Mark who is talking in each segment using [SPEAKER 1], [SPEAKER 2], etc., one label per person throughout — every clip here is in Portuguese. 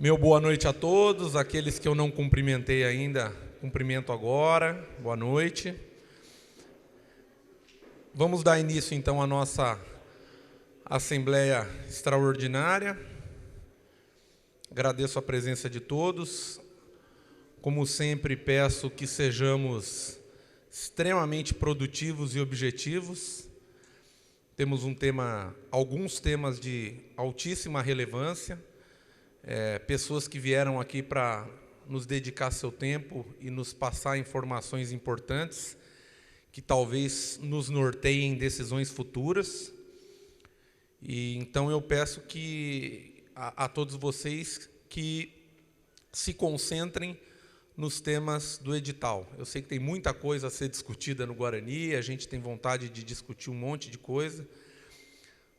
[SPEAKER 1] Meu boa noite a todos, aqueles que eu não cumprimentei ainda, cumprimento agora, boa noite. Vamos dar início então à nossa Assembleia Extraordinária. Agradeço a presença de todos. Como sempre, peço que sejamos extremamente produtivos e objetivos. Temos alguns temas de altíssima relevância. Pessoas que vieram aqui para nos dedicar seu tempo e nos passar informações importantes que talvez nos norteiem em decisões futuras. E então eu peço que a todos vocês que se concentrem nos temas do edital. Eu sei que tem muita coisa a ser discutida no Guarani, a gente tem vontade de discutir um monte de coisa,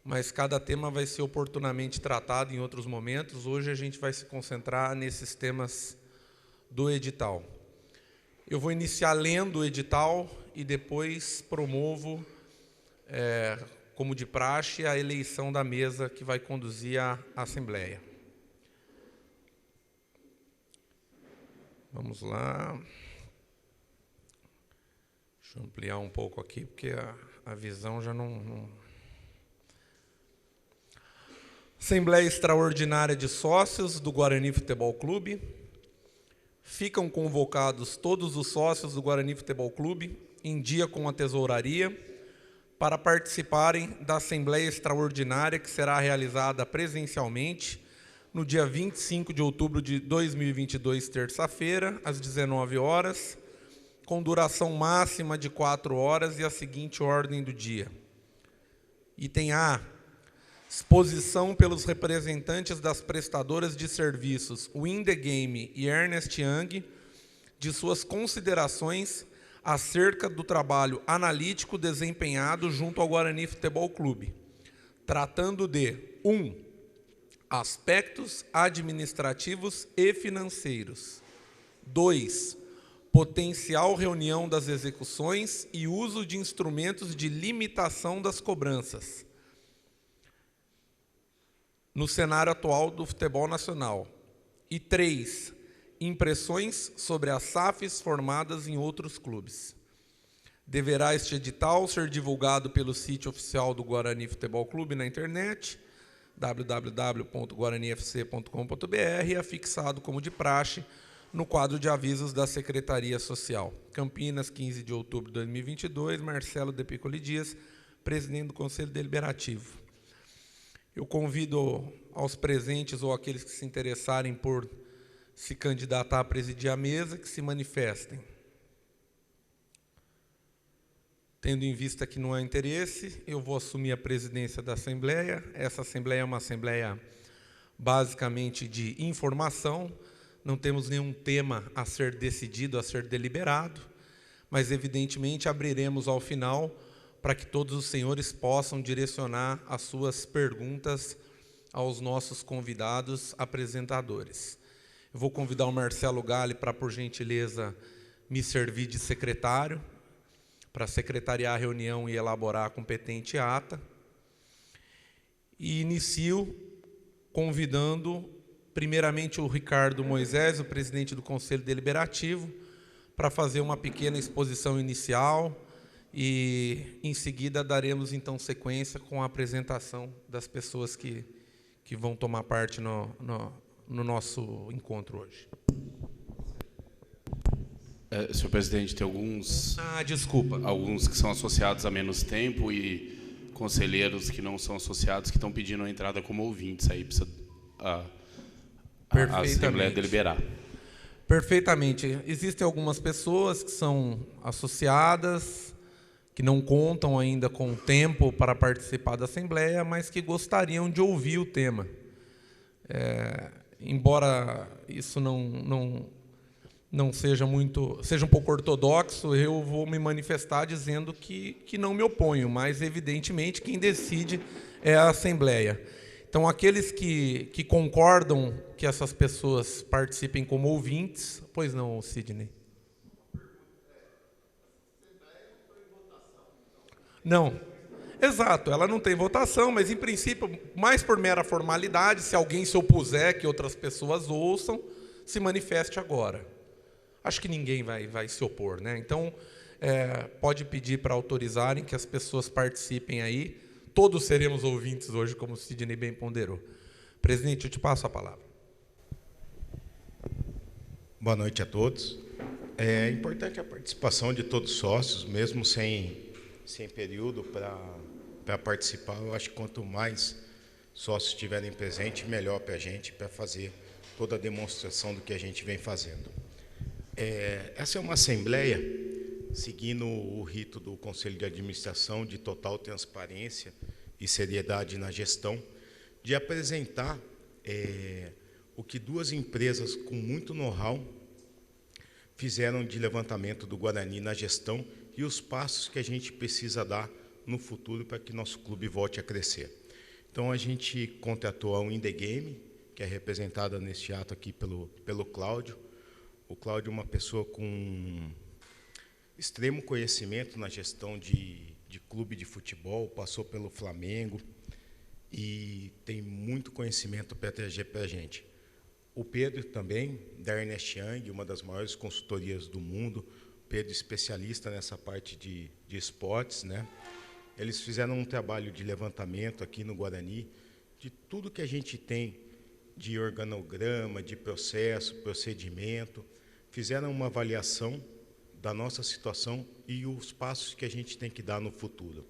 [SPEAKER 1] mas cada tema vai ser oportunamente tratado em outros momentos. Hoje a gente vai se concentrar nesses temas do edital. Eu vou iniciar lendo o edital e depois promovo, como de praxe, a eleição da mesa que vai conduzir a Assembleia. Vamos lá. Deixa eu ampliar um pouco aqui, porque a visão já não... Assembleia Extraordinária de Sócios do Guarani Futebol Clube. Ficam convocados todos os sócios do Guarani Futebol Clube, em dia com a tesouraria, para participarem da Assembleia Extraordinária, que será realizada presencialmente no dia 25 de outubro de 2022, terça-feira, às 19 horas, com duração máxima de 4 horas e a seguinte ordem do dia. Item A. Exposição pelos representantes das prestadoras de serviços Win The Game e Ernst Young de suas considerações acerca do trabalho analítico desempenhado junto ao Guarani Futebol Clube, tratando de 1. Aspectos administrativos e financeiros. 2. Potencial reunião das execuções e uso de instrumentos de limitação das cobranças no cenário atual do futebol nacional. E 3. Impressões sobre as SAFs formadas em outros clubes. Deverá este edital ser divulgado pelo sítio oficial do Guarani Futebol Clube na internet, www.guaranifc.com.br, e afixado como de praxe no quadro de avisos da Secretaria Social. Campinas, 15 de outubro de 2022, Marcelo de Piccoli Dias, presidente do Conselho Deliberativo. Eu convido aos presentes ou aqueles que se interessarem por se candidatar a presidir a mesa, que se manifestem. Tendo em vista que não há interesse, eu vou assumir a presidência da Assembleia. Essa Assembleia é uma Assembleia basicamente de informação, não temos nenhum tema a ser decidido, a ser deliberado, mas evidentemente abriremos ao final para que todos os senhores possam direcionar as suas perguntas aos nossos convidados apresentadores. Eu vou convidar o Marcelo Galli para, por gentileza, me servir de secretário, para secretariar a reunião e elaborar a competente ata. E inicio convidando, primeiramente, o Ricardo Moisés, o presidente do Conselho Deliberativo, para fazer uma pequena exposição inicial e, em seguida, daremos, então, sequência com a apresentação das pessoas que vão tomar parte no nosso encontro hoje.
[SPEAKER 2] Senhor presidente, tem alguns que são associados há menos tempo e conselheiros que não são associados que estão pedindo a entrada como ouvintes. Aí precisa a Assembleia deliberar.
[SPEAKER 1] Perfeitamente. Existem algumas pessoas que são associadas, que não contam ainda com tempo para participar da Assembleia, mas que gostariam de ouvir o tema. Embora isso não seja seja um pouco ortodoxo, eu vou me manifestar dizendo que não me oponho, mas, evidentemente, quem decide é a Assembleia. Então, aqueles que concordam que essas pessoas participem como ouvintes... Pois não, Sidney? Não. Exato, ela não tem votação, mas, em princípio, mais por mera formalidade, se alguém se opuser que outras pessoas ouçam, se manifeste agora. Acho que ninguém vai se opor, né? Então, pode pedir para autorizarem que as pessoas participem aí. Todos seremos ouvintes hoje, como o Sidney bem ponderou. Presidente, eu te passo a palavra.
[SPEAKER 3] Boa noite a todos. É importante a participação de todos os sócios, mesmo sem período para participar. Eu acho que quanto mais sócios estiverem presentes, melhor para a gente, para fazer toda a demonstração do que a gente vem fazendo. Essa é uma assembleia, seguindo o rito do Conselho de Administração, de total transparência e seriedade na gestão, de apresentar o que duas empresas com muito know-how fizeram de levantamento do Guarani na gestão e os passos que a gente precisa dar no futuro para que nosso clube volte a crescer. Então, a gente contratou a Win The Game, que é representada neste ato aqui pelo Cláudio. O Cláudio é uma pessoa com extremo conhecimento na gestão de clube de futebol, passou pelo Flamengo e tem muito conhecimento para trazer para a gente. O Pedro também, da Ernest Young, uma das maiores consultorias do mundo, Pedro especialista nessa parte de esportes, né? Eles fizeram um trabalho de levantamento aqui no Guarani, de tudo que a gente tem de organograma, de processo, procedimento, fizeram uma avaliação da nossa situação e os passos que a gente tem que dar no futuro.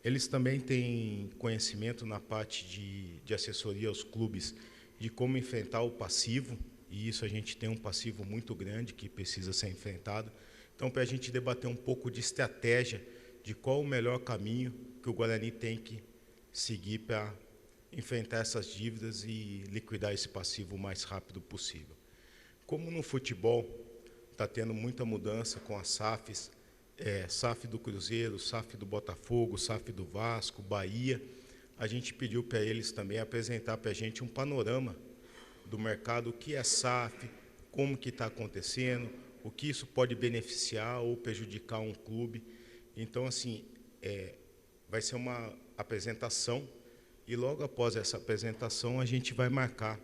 [SPEAKER 3] Eles também têm conhecimento na parte de assessoria aos clubes, de como enfrentar o passivo, e isso a gente tem um passivo muito grande que precisa ser enfrentado. Então, para a gente debater um pouco de estratégia, de qual o melhor caminho que o Guarani tem que seguir para enfrentar essas dívidas e liquidar esse passivo o mais rápido possível. Como no futebol está tendo muita mudança com as SAFs, SAF do Cruzeiro, SAF do Botafogo, SAF do Vasco, Bahia, a gente pediu para eles também apresentar para a gente um panorama do mercado, o que é SAF, como que está acontecendo, o que isso pode beneficiar ou prejudicar um clube. Então, assim, vai ser uma apresentação e logo após essa apresentação a gente vai marcar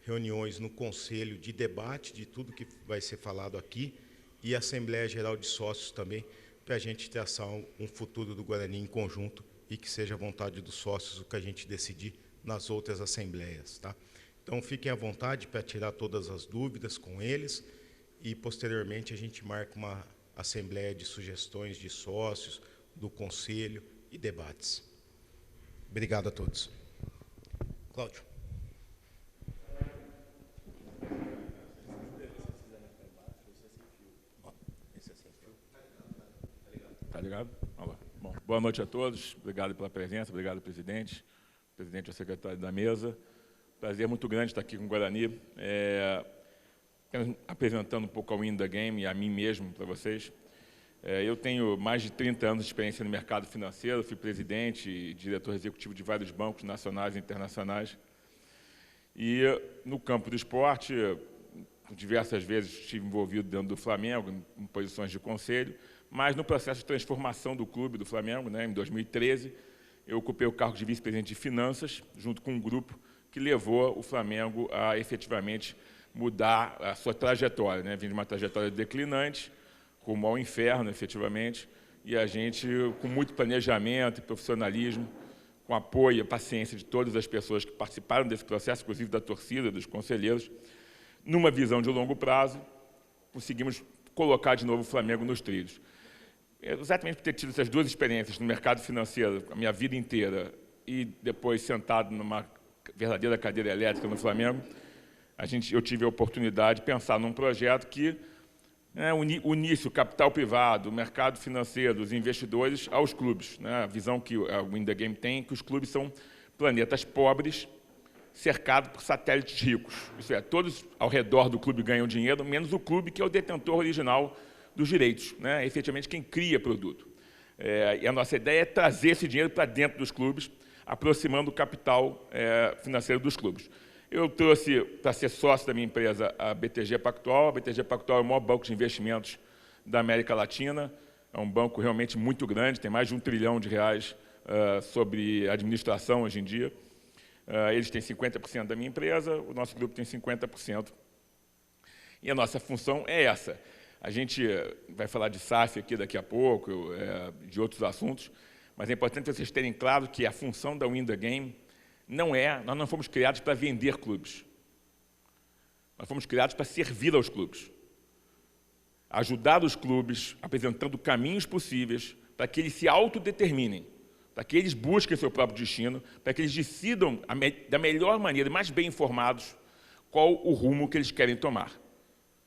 [SPEAKER 3] reuniões no conselho de debate de tudo que vai ser falado aqui e a Assembleia Geral de Sócios também, para a gente traçar um futuro do Guarani em conjunto e que seja a vontade dos sócios o que a gente decidir nas outras assembleias, tá? Então, fiquem à vontade para tirar todas as dúvidas com eles e, posteriormente, a gente marca uma assembleia de sugestões de sócios, do conselho e debates. Obrigado a todos. Cláudio.
[SPEAKER 4] Tá ligado? Bom, boa noite a todos. Obrigado pela presença, obrigado, presidente e ao secretário da mesa. Prazer muito grande estar aqui com o Guarani. Apresentando um pouco a Win The Game e a mim mesmo para vocês. Eu tenho mais de 30 anos de experiência no mercado financeiro, fui presidente e diretor executivo de vários bancos nacionais e internacionais. E no campo do esporte, diversas vezes estive envolvido dentro do Flamengo, em posições de conselho, mas no processo de transformação do clube do Flamengo, né, em 2013, eu ocupei o cargo de vice-presidente de finanças, junto com um grupo que levou o Flamengo a efetivamente mudar a sua trajetória, né? Vim de uma trajetória declinante, rumo ao inferno, efetivamente, e a gente, com muito planejamento e profissionalismo, com apoio e paciência de todas as pessoas que participaram desse processo, inclusive da torcida, dos conselheiros, numa visão de longo prazo, conseguimos colocar de novo o Flamengo nos trilhos. Exatamente por ter tido essas duas experiências no mercado financeiro, a minha vida inteira, e depois sentado numa verdadeira cadeira elétrica no Flamengo, eu tive a oportunidade de pensar num projeto que unisse o capital privado, o mercado financeiro, os investidores aos clubes, né? A visão que a Win The Game tem, que os clubes são planetas pobres, cercados por satélites ricos. Isso é, todos ao redor do clube ganham dinheiro, menos o clube, que é o detentor original dos direitos, né? Efetivamente quem cria produto. E a nossa ideia é trazer esse dinheiro para dentro dos clubes, aproximando o capital financeiro dos clubes. Eu trouxe para ser sócio da minha empresa a BTG Pactual. A BTG Pactual é o maior banco de investimentos da América Latina. É um banco realmente muito grande, tem mais de R$1 trilhão sobre administração hoje em dia. Eles têm 50% da minha empresa, o nosso grupo tem 50%. E a nossa função é essa. A gente vai falar de SAF aqui daqui a pouco, de outros assuntos, mas é importante vocês terem claro que a função da Win the Game nós não fomos criados para vender clubes. Nós fomos criados para servir aos clubes. Ajudar os clubes, apresentando caminhos possíveis para que eles se autodeterminem, para que eles busquem seu próprio destino, para que eles decidam da melhor maneira, mais bem informados, qual o rumo que eles querem tomar.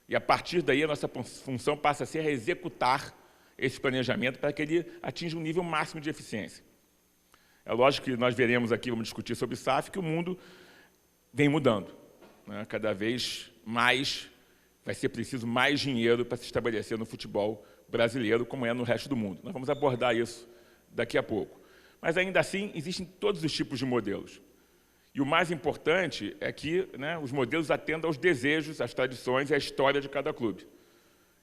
[SPEAKER 4] E, a partir daí, a nossa função passa a ser executar esse planejamento para que ele atinja um nível máximo de eficiência. É lógico que nós veremos aqui, vamos discutir sobre SAF, que o mundo vem mudando, né? Cada vez mais vai ser preciso mais dinheiro para se estabelecer no futebol brasileiro, como é no resto do mundo. Nós vamos abordar isso daqui a pouco. Mas, ainda assim, existem todos os tipos de modelos. E o mais importante é que, né, os modelos atendam aos desejos, às tradições e à história de cada clube.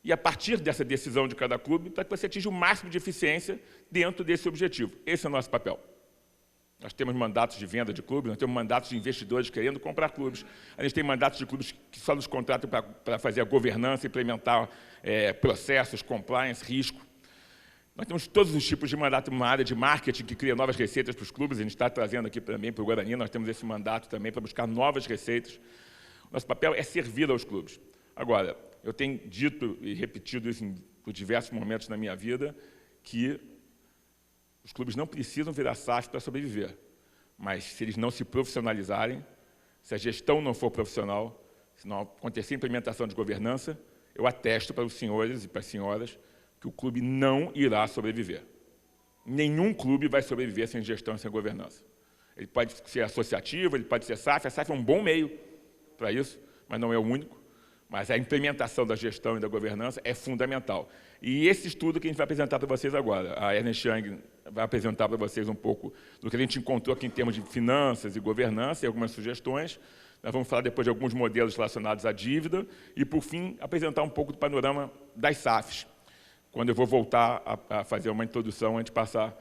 [SPEAKER 4] E, a partir dessa decisão de cada clube, para que você atinja o máximo de eficiência dentro desse objetivo. Esse é o nosso papel. Nós temos mandatos de venda de clubes, nós temos mandatos de investidores querendo comprar clubes, a gente tem mandatos de clubes que só nos contratam para fazer a governança, implementar processos, compliance, risco. Nós temos todos os tipos de mandato, uma área de marketing que cria novas receitas para os clubes, a gente está trazendo aqui também para o Guarani, nós temos esse mandato também para buscar novas receitas. Nosso papel é servir aos clubes. Agora, eu tenho dito e repetido isso por diversos momentos na minha vida, que os clubes não precisam virar SAF para sobreviver, mas se eles não se profissionalizarem, se a gestão não for profissional, se não acontecer implementação de governança, eu atesto para os senhores e para as senhoras que o clube não irá sobreviver. Nenhum clube vai sobreviver sem gestão e sem governança. Ele pode ser associativo, ele pode ser SAF, a SAF é um bom meio para isso, mas não é o único. Mas a implementação da gestão e da governança é fundamental. E esse estudo que a gente vai apresentar para vocês agora, a Ernst Young vai apresentar para vocês um pouco do que a gente encontrou aqui em termos de finanças e governança e algumas sugestões. Nós vamos falar depois de alguns modelos relacionados à dívida e, por fim, apresentar um pouco do panorama das SAFs, quando eu vou voltar a fazer uma introdução antes de passar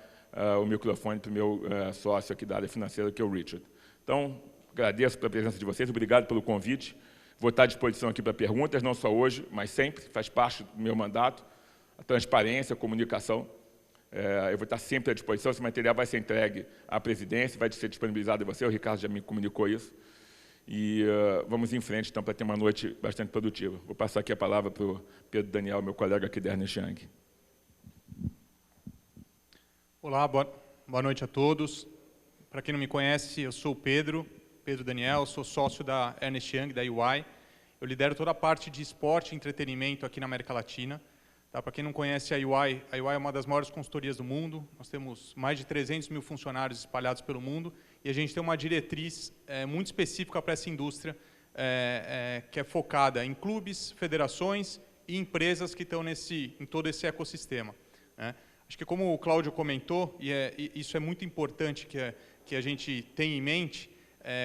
[SPEAKER 4] o microfone para o meu sócio aqui da área financeira, que é o Richard. Então, agradeço pela presença de vocês, obrigado pelo convite. Vou estar à disposição aqui para perguntas, não só hoje, mas sempre, faz parte do meu mandato, a transparência, a comunicação. Eu vou estar sempre à disposição, esse material vai ser entregue à presidência, vai ser disponibilizado a você, o Ricardo já me comunicou isso. E vamos em frente, então, para ter uma noite bastante produtiva. Vou passar aqui a palavra para o Pedro Daniel, meu colega aqui da Ernst Young.
[SPEAKER 5] Olá, boa noite a todos. Para quem não me conhece, eu sou o Pedro Daniel, sou sócio da Ernst Young, da UI. Eu lidero toda a parte de esporte e entretenimento aqui na América Latina. Tá? Para quem não conhece a UI é uma das maiores consultorias do mundo. Nós temos mais de 300 mil funcionários espalhados pelo mundo e a gente tem uma diretriz muito específica para essa indústria, que é focada em clubes, federações e empresas que estão em todo esse ecossistema. Né? Acho que, como o Cláudio comentou, e isso é muito importante que a gente tenha em mente,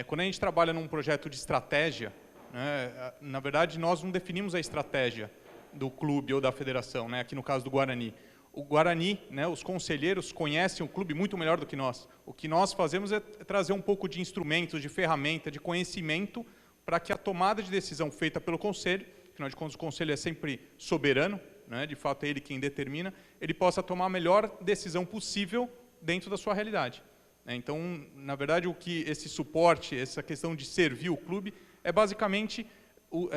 [SPEAKER 5] quando a gente trabalha num projeto de estratégia, né, na verdade, nós não definimos a estratégia do clube ou da federação, né, aqui no caso do Guarani. O Guarani, né, os conselheiros conhecem o clube muito melhor do que nós. O que nós fazemos é trazer um pouco de instrumentos, de ferramenta, de conhecimento, para que a tomada de decisão feita pelo conselho, afinal de contas o conselho é sempre soberano, né, de fato é ele quem determina, ele possa tomar a melhor decisão possível dentro da sua realidade. Então, na verdade, o que esse suporte, essa questão de servir o clube, é basicamente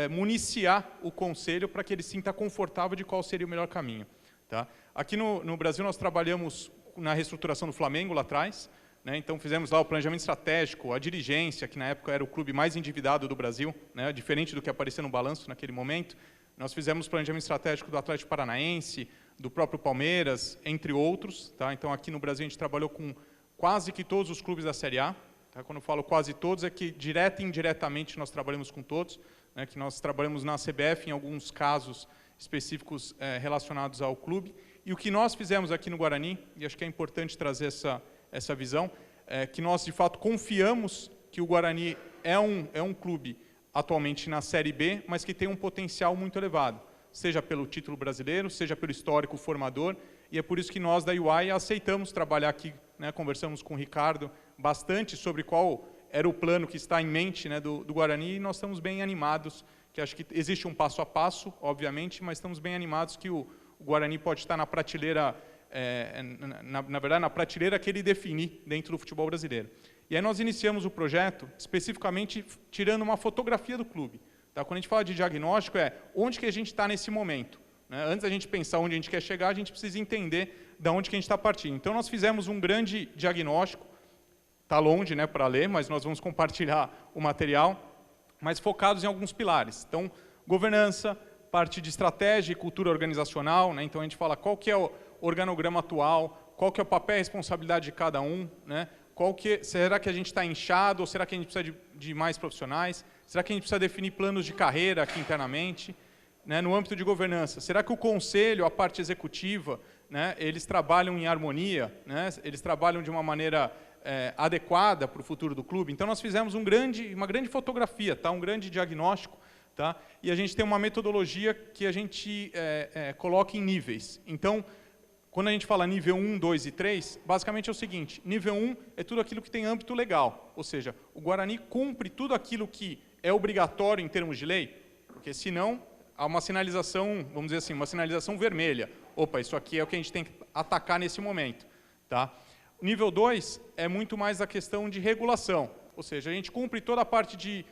[SPEAKER 5] municiar o conselho para que ele sinta confortável de qual seria o melhor caminho. Tá? Aqui no Brasil, nós trabalhamos na reestruturação do Flamengo lá atrás, né? Então fizemos lá o planejamento estratégico, a dirigência, que na época era o clube mais endividado do Brasil, né? Diferente do que apareceu no balanço naquele momento. Nós fizemos o planejamento estratégico do Atlético Paranaense, do próprio Palmeiras, entre outros. Tá? Então, aqui no Brasil, a gente trabalhou com quase que todos os clubes da Série A. Tá? Quando eu falo quase todos, é que direta e indiretamente nós trabalhamos com todos, né? Que nós trabalhamos na CBF em alguns casos específicos relacionados ao clube. E o que nós fizemos aqui no Guarani, e acho que é importante trazer essa visão, é que nós, de fato, confiamos que o Guarani é um clube atualmente na Série B, mas que tem um potencial muito elevado, seja pelo título brasileiro, seja pelo histórico formador, e é por isso que nós, da UI, aceitamos trabalhar aqui né, conversamos com o Ricardo bastante sobre qual era o plano que está em mente, né, do Guarani, e nós estamos bem animados, que acho que existe um passo a passo, obviamente, mas estamos bem animados que o Guarani pode estar na prateleira, na verdade, na prateleira que ele definir dentro do futebol brasileiro. E aí nós iniciamos o projeto, especificamente tirando uma fotografia do clube. Tá? Quando a gente fala de diagnóstico, onde que a gente está nesse momento. Né? Antes da gente pensar onde a gente quer chegar, a gente precisa entender de onde que a gente está partindo. Então, nós fizemos um grande diagnóstico, está longe, né, para ler, mas nós vamos compartilhar o material, mas focados em alguns pilares. Então, governança, parte de estratégia e cultura organizacional, né? Então, a gente fala qual que é o organograma atual, qual que é o papel e responsabilidade de cada um, né? Será que a gente está inchado ou será que a gente precisa de mais profissionais? Será que a gente precisa definir planos de carreira aqui internamente? Né, no âmbito de governança, será que o conselho, a parte executiva, né, eles trabalham em harmonia, né, eles trabalham de uma maneira adequada para o futuro do clube? Então, nós fizemos uma grande fotografia, tá, um grande diagnóstico, tá, e a gente tem uma metodologia que a gente coloca em níveis. Então, quando a gente fala nível 1, 2 e 3, basicamente é o seguinte, nível 1 é tudo aquilo que tem âmbito legal, ou seja, o Guarani cumpre tudo aquilo que é obrigatório em termos de lei, porque senão há uma sinalização, vamos dizer assim, uma sinalização vermelha. Opa, isso aqui é o que a gente tem que atacar nesse momento. Tá? O nível 2 é muito mais a questão de regulação, ou seja, a gente cumpre toda a parte de,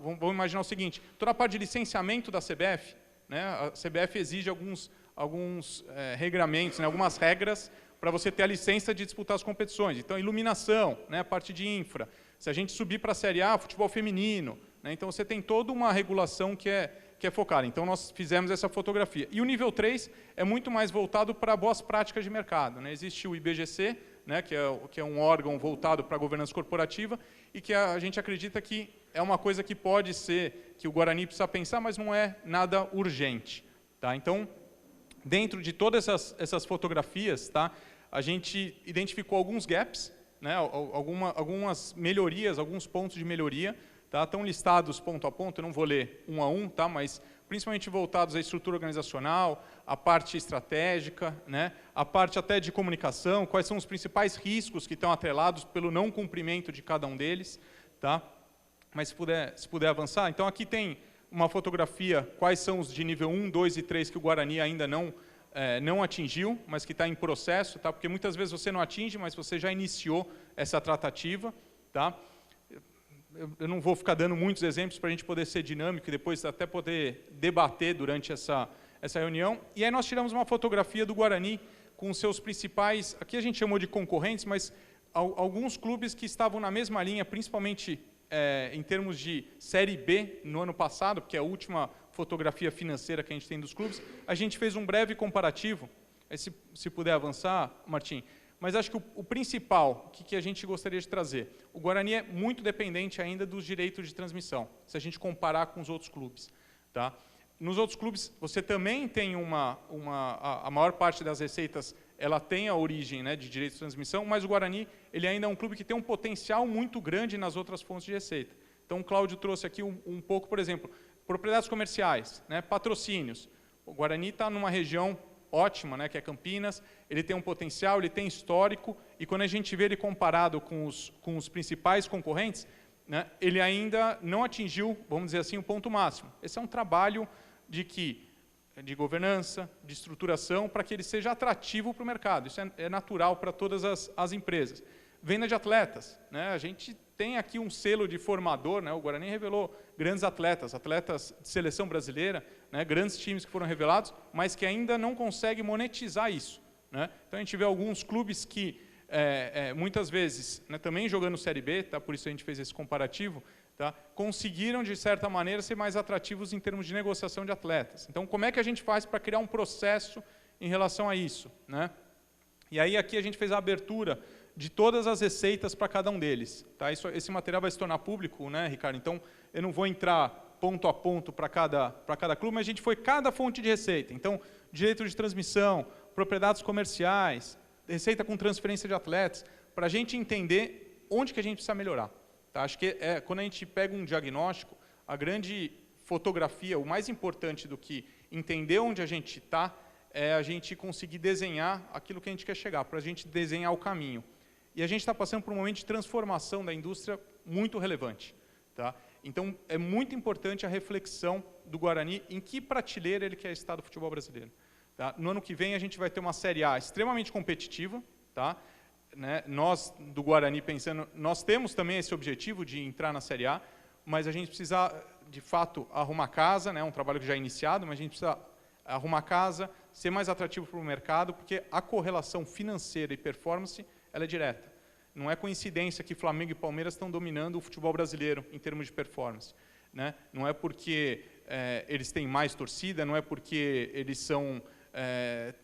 [SPEAKER 5] vamos imaginar o seguinte, toda a parte de licenciamento da CBF, né? A CBF exige alguns regramentos, né? Algumas regras para você ter a licença de disputar as competições. Então, iluminação, né? A parte de infra. Se a gente subir para a Série A, futebol feminino, né? Então, você tem toda uma regulação que é focada. Então, nós fizemos essa fotografia. E o nível 3 é muito mais voltado para boas práticas de mercado. Né? Existe o IBGC, né? que é um órgão voltado para a governança corporativa, e que a gente acredita que é uma coisa que pode ser, que o Guarani precisa pensar, mas não é nada urgente. Tá? Então, dentro de todas essas fotografias, tá? A gente identificou alguns gaps, né? Algumas melhorias, alguns pontos de melhoria, tá? Estão listados ponto a ponto, eu não vou ler um a um, tá? Mas principalmente voltados à estrutura organizacional, à parte estratégica, né? A parte até de comunicação, quais são os principais riscos que estão atrelados pelo não cumprimento de cada um deles. Tá? Mas se puder avançar, então aqui tem uma fotografia, quais são os de nível 1, 2 e 3 que o Guarani ainda não atingiu, mas que está em processo, tá? Porque muitas vezes você não atinge, mas você já iniciou essa tratativa. Tá? Eu não vou ficar dando muitos exemplos para a gente poder ser dinâmico e depois até poder debater durante essa reunião. E aí nós tiramos uma fotografia do Guarani com os seus principais, aqui a gente chamou de concorrentes, mas alguns clubes que estavam na mesma linha, principalmente em termos de Série B no ano passado, porque é a última fotografia financeira que a gente tem dos clubes, a gente fez um breve comparativo, se puder avançar, Martim, mas acho que o principal que a gente gostaria de trazer, o Guarani é muito dependente ainda dos direitos de transmissão, se a gente comparar com os outros clubes. Tá? Nos outros clubes, você também tem a maior parte das receitas, ela tem a origem, né, de direitos de transmissão, mas o Guarani ele ainda é um clube que tem um potencial muito grande nas outras fontes de receita. Então, o Cláudio trouxe aqui um pouco, por exemplo, propriedades comerciais, né, patrocínios. O Guarani está numa região ótima, né, que é Campinas, ele tem um potencial, ele tem histórico, e quando a gente vê ele comparado com os principais concorrentes, né, ele ainda não atingiu, vamos dizer assim, o ponto máximo. Esse é um trabalho de governança, de estruturação, para que ele seja atrativo para o mercado. Isso é natural para todas as empresas. Venda de atletas. Né? A gente tem aqui um selo de formador, né? O Guarani revelou grandes atletas de seleção brasileira, né? Grandes times que foram revelados, mas que ainda não conseguem monetizar isso. Né? Então, a gente vê alguns clubes que, muitas vezes, né, também jogando Série B, tá? Por isso a gente fez esse comparativo, tá? Conseguiram, de certa maneira, ser mais atrativos em termos de negociação de atletas. Então, como é que a gente faz para criar um processo em relação a isso? Né? E aí, aqui a gente fez a abertura de todas as receitas para cada um deles. Tá? Esse material vai se tornar público, né, Ricardo? Então, eu não vou entrar ponto a ponto para cada clube, mas a gente foi cada fonte de receita. Então, direito de transmissão, propriedades comerciais, receita com transferência de atletas, para a gente entender onde que a gente precisa melhorar. Tá? Acho que quando a gente pega um diagnóstico, a grande fotografia, o mais importante do que entender onde a gente está, é a gente conseguir desenhar aquilo que a gente quer chegar, para a gente desenhar o caminho. E a gente está passando por um momento de transformação da indústria muito relevante. Tá? Então, é muito importante a reflexão do Guarani em que prateleira ele quer estar do futebol brasileiro. Tá? No ano que vem, a gente vai ter uma Série A extremamente competitiva. Tá? Né? Nós, do Guarani, pensando, nós temos também esse objetivo de entrar na Série A, mas a gente precisa, de fato, arrumar casa, né? Um trabalho que já é iniciado, mas a gente precisa arrumar casa, ser mais atrativo para o mercado, porque a correlação financeira e performance ela é direta. Não é coincidência que Flamengo e Palmeiras estão dominando o futebol brasileiro em termos de performance. Né? Não é porque eles têm mais torcida, não é porque eles são...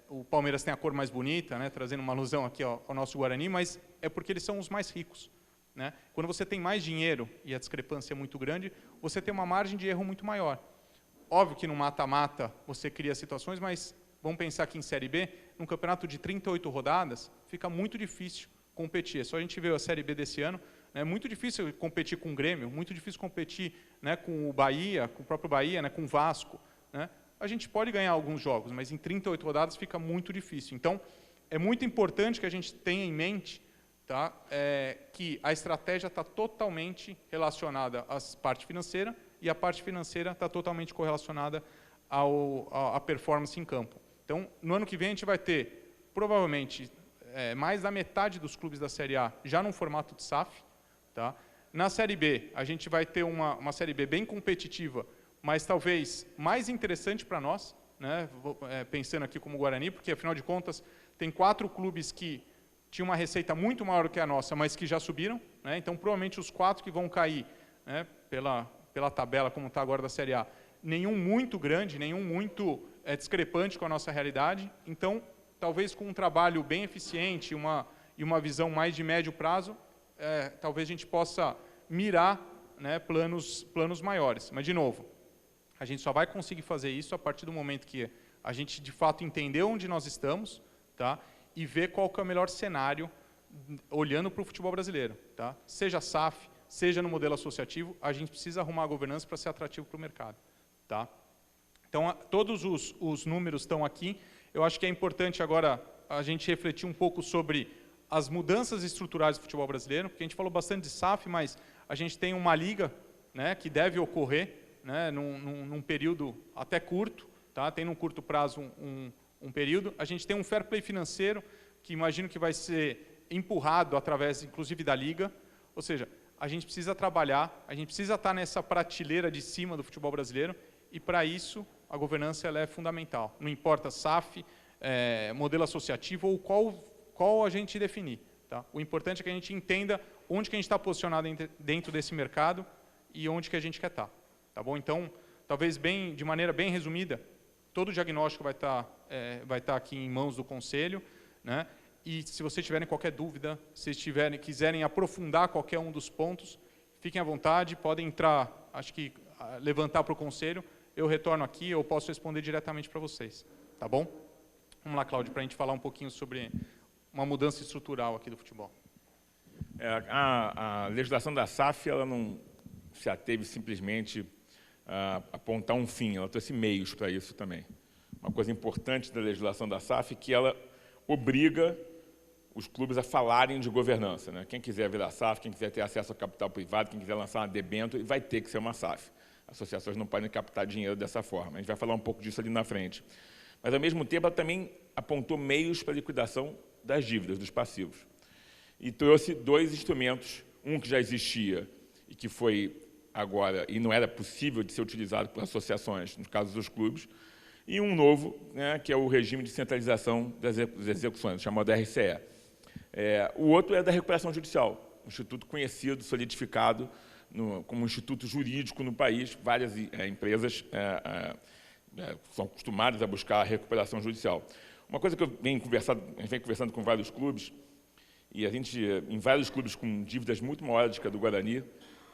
[SPEAKER 5] o Palmeiras tem a cor mais bonita, né? Trazendo uma alusão aqui ao nosso Guarani, mas é porque eles são os mais ricos. Né? Quando você tem mais dinheiro e a discrepância é muito grande, você tem uma margem de erro muito maior. Óbvio que no mata-mata você cria situações, mas vamos pensar aqui em Série B, num campeonato de 38 rodadas, fica muito difícil competir. É só a gente ver a Série B desse ano, é muito difícil competir com o Grêmio, muito difícil competir, né, com o Bahia, com o próprio Bahia, né, com o Vasco. Né? A gente pode ganhar alguns jogos, mas em 38 rodadas fica muito difícil. Então, é muito importante que a gente tenha em mente, tá, que a estratégia está totalmente relacionada à parte financeira e a parte financeira está totalmente correlacionada à performance em campo. Então, no ano que vem, a gente vai ter, provavelmente, mais da metade dos clubes da Série A já num formato de SAF. Tá? Na Série B, a gente vai ter uma Série B bem competitiva, mas talvez mais interessante para nós, né? Pensando aqui como Guarani, porque, afinal de contas, tem 4 clubes que tinham uma receita muito maior do que a nossa, mas que já subiram. Né? Então, provavelmente, os 4 que vão cair, né, pela tabela, como está agora da Série A, nenhum muito grande, nenhum muito discrepante com a nossa realidade. Então, talvez com um trabalho bem eficiente e uma visão mais de médio prazo, talvez a gente possa mirar, né, planos maiores. Mas, de novo, a gente só vai conseguir fazer isso a partir do momento que a gente, de fato, entender onde nós estamos, tá, e ver qual que é o melhor cenário olhando para o futebol brasileiro. Tá? Seja SAF, seja no modelo associativo, a gente precisa arrumar a governança para ser atrativo para o mercado. Tá? Então, todos os números estão aqui. Eu acho que é importante agora a gente refletir um pouco sobre as mudanças estruturais do futebol brasileiro, porque a gente falou bastante de SAF, mas a gente tem uma liga, né, que deve ocorrer, né, num período até curto, tá? Tem num curto prazo um período. A gente tem um fair play financeiro, que imagino que vai ser empurrado através, inclusive, da liga. Ou seja, a gente precisa trabalhar, a gente precisa estar nessa prateleira de cima do futebol brasileiro, e, para isso, a governança ela é fundamental. Não importa SAF, modelo associativo ou qual a gente definir. Tá? O importante é que a gente entenda onde que a gente está posicionado dentro desse mercado e onde que a gente quer estar. Tá bom? Então, talvez de maneira bem resumida, todo o diagnóstico vai estar aqui em mãos do Conselho. Né? E, se vocês tiverem qualquer dúvida, se quiserem aprofundar qualquer um dos pontos, fiquem à vontade, podem entrar, acho que levantar para o Conselho, eu retorno aqui, eu posso responder diretamente para vocês. Tá bom? Vamos lá, Cláudio, para a gente falar um pouquinho sobre uma mudança estrutural aqui do futebol.
[SPEAKER 4] A legislação da SAF ela não se ateve simplesmente a apontar um fim, ela trouxe meios para isso também. Uma coisa importante da legislação da SAF é que ela obriga os clubes a falarem de governança. Né? Quem quiser virar SAF, quem quiser ter acesso ao capital privado, quem quiser lançar uma debênture, vai ter que ser uma SAF. Associações não podem captar dinheiro dessa forma. A gente vai falar um pouco disso ali na frente. Mas, ao mesmo tempo, ela também apontou meios para a liquidação das dívidas, dos passivos. E trouxe 2 instrumentos, um que já existia e que foi agora, e não era possível de ser utilizado por associações, no caso dos clubes, e um novo, né, que é o regime de centralização das execuções, chamado RCE. O outro é da recuperação judicial, um instituto conhecido, solidificado como um instituto jurídico no país. Várias empresas são acostumadas a buscar a recuperação judicial. Uma coisa que a gente vem conversando com vários clubes, e a gente, em vários clubes com dívidas muito maiores que a do Guarani,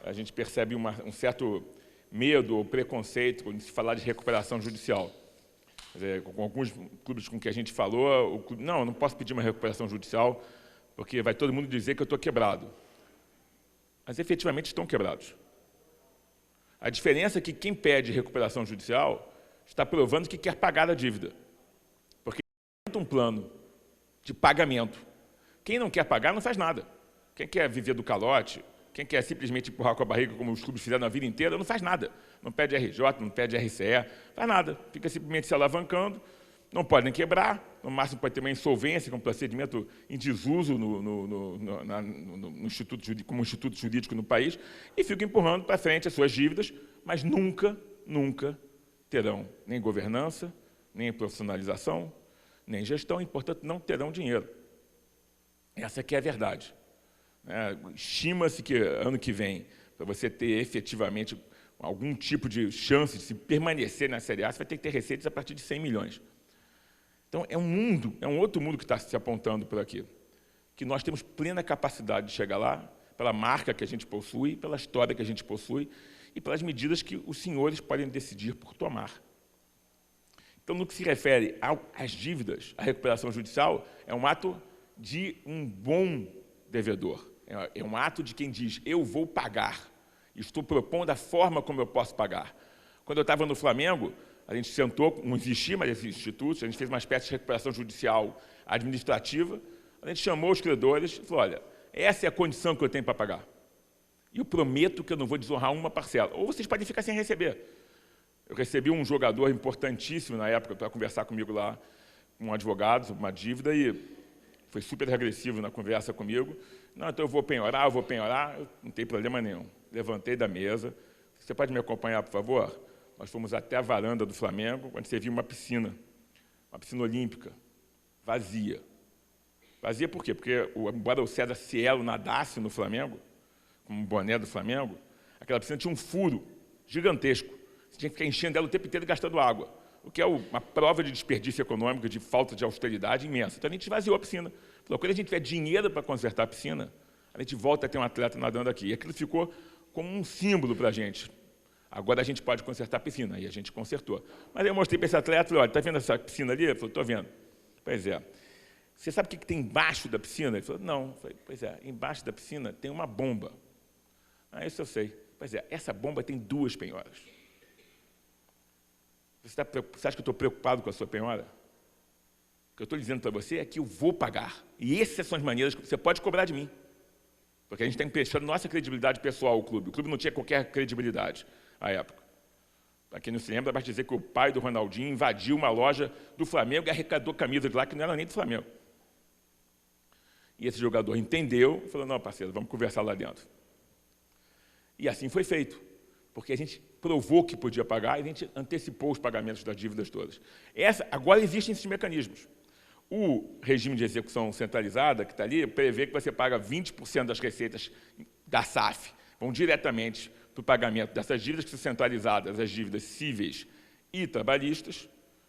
[SPEAKER 4] a gente percebe um certo medo ou preconceito quando se falar de recuperação judicial. Quer dizer, com alguns clubes com que a gente falou, o clube, não, eu não posso pedir uma recuperação judicial, porque vai todo mundo dizer que eu estou quebrado. Mas, efetivamente, estão quebrados. A diferença é que quem pede recuperação judicial está provando que quer pagar a dívida. apresenta um plano de pagamento. Quem não quer pagar não faz nada. Quem quer viver do calote, quem quer simplesmente empurrar com a barriga, como os clubes fizeram a vida inteira, não faz nada. Não pede RJ, não pede RCE, faz nada. Fica simplesmente se alavancando, não podem quebrar, no máximo pode ter uma insolvência, que é um procedimento em desuso no instituto, como instituto jurídico no país, e fica empurrando para frente as suas dívidas, mas nunca terão nem governança, nem profissionalização, nem gestão, e, portanto, não terão dinheiro. Essa aqui é a verdade. Estima-se que ano que vem, para você ter efetivamente algum tipo de chance de se permanecer na Série A, você vai ter que ter receitas a partir de 100 milhões. Então, é um outro mundo que está se apontando por aqui, que nós temos plena capacidade de chegar lá, pela marca que a gente possui, pela história que a gente possui e pelas medidas que os senhores podem decidir por tomar. Então, no que se refere às dívidas, a recuperação judicial é um ato de um bom devedor. É um ato de quem diz, eu vou pagar. Estou propondo a forma como eu posso pagar. Quando eu estava no Flamengo, a gente sentou, não existia mais esses institutos, a gente fez uma espécie de recuperação judicial administrativa, a gente chamou os credores e falou, olha, essa é a condição que eu tenho para pagar. E eu prometo que eu não vou desonrar uma parcela. Ou vocês podem ficar sem receber. Eu recebi um jogador importantíssimo na época para conversar comigo lá, com um advogado, sobre uma dívida, e foi super agressivo na conversa comigo. Não, então eu vou penhorar, não tem problema nenhum. Levantei da mesa. Você pode me acompanhar, por favor? Nós fomos até a varanda do Flamengo, quando você viu uma piscina olímpica, vazia. Vazia por quê? Porque, embora o César Cielo nadasse no Flamengo, com um boné do Flamengo, aquela piscina tinha um furo gigantesco. Você tinha que ficar enchendo ela o tempo inteiro e gastando água, o que é uma prova de desperdício econômico, de falta de austeridade imensa. Então, a gente esvaziou a piscina. Falou, quando a gente tiver dinheiro para consertar a piscina, a gente volta a ter um atleta nadando aqui. E aquilo ficou como um símbolo para a gente. Agora a gente pode consertar a piscina. E a gente consertou. Mas aí eu mostrei para esse atleta, falei, olha, está vendo essa piscina ali? Ele falou, estou vendo. Pois é. Você sabe o que tem embaixo da piscina? Ele falou, não. Eu falei, pois é, embaixo da piscina tem uma bomba. Ah, isso eu sei. Pois é, essa bomba tem 2 penhoras. Você acha que eu estou preocupado com a sua penhora? O que eu estou dizendo para você é que eu vou pagar. E essas são as maneiras que você pode cobrar de mim. Porque a gente está emprestando nossa credibilidade pessoal ao clube. O clube não tinha qualquer credibilidade à época. Para quem não se lembra, basta dizer que o pai do Ronaldinho invadiu uma loja do Flamengo e arrecadou camisas lá que não era nem do Flamengo. E esse jogador entendeu e falou, não, parceiro, vamos conversar lá dentro. E assim foi feito, porque a gente provou que podia pagar e a gente antecipou os pagamentos das dívidas todas. Agora existem esses mecanismos. O regime de execução centralizada, que está ali, prevê que você paga 20% das receitas da SAF, vão diretamente para o pagamento dessas dívidas que são centralizadas, as dívidas cíveis e trabalhistas,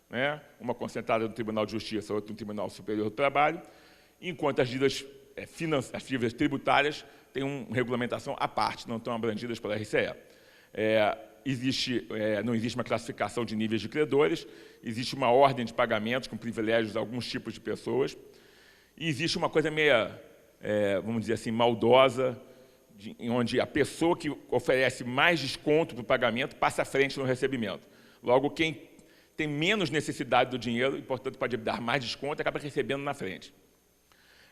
[SPEAKER 4] né? Uma concentrada no Tribunal de Justiça, outra no Tribunal Superior do Trabalho, enquanto as dívidas, as dívidas tributárias têm uma regulamentação à parte, não estão abrangidas pela RCE. Não existe uma classificação de níveis de credores, existe uma ordem de pagamentos com privilégios a alguns tipos de pessoas, e existe uma coisa meia, vamos dizer assim, maldosa, onde a pessoa que oferece mais desconto para o pagamento passa à frente no recebimento. Logo, quem tem menos necessidade do dinheiro e, portanto, pode dar mais desconto, acaba recebendo na frente.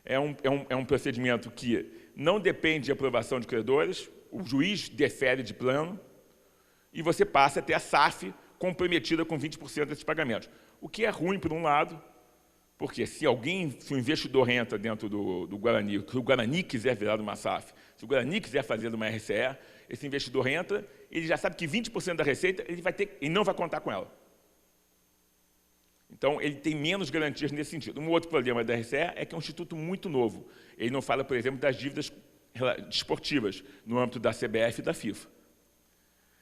[SPEAKER 4] É um procedimento que não depende de aprovação de credores, o juiz defere de plano, e você passa a ter a SAF comprometida com 20% desses pagamentos. O que é ruim, por um lado, porque se o investidor entra dentro do Guarani, se o Guarani quiser virar uma SAF, se o Guarani quiser fazer uma RCE, esse investidor entra, ele já sabe que 20% da receita ele não vai contar com ela. Então, ele tem menos garantias nesse sentido. Um outro problema da RCE é que é um instituto muito novo. Ele não fala, por exemplo, das dívidas desportivas no âmbito da CBF e da FIFA.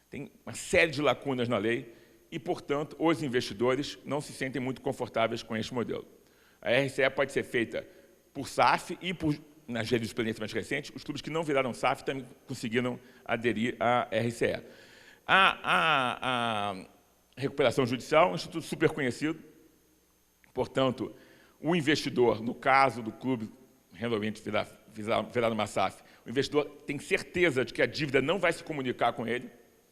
[SPEAKER 4] Tem uma série de lacunas na lei e, portanto, os investidores não se sentem muito confortáveis com este modelo. A RCE pode ser feita por SAF e, nas jurisprudências mais recentes, os clubes que não viraram SAF também conseguiram aderir à RCE. A recuperação judicial é um instituto super conhecido, portanto, o investidor, no caso do clube realmente virar uma SAF, o investidor tem certeza de que a dívida não vai se comunicar com ele,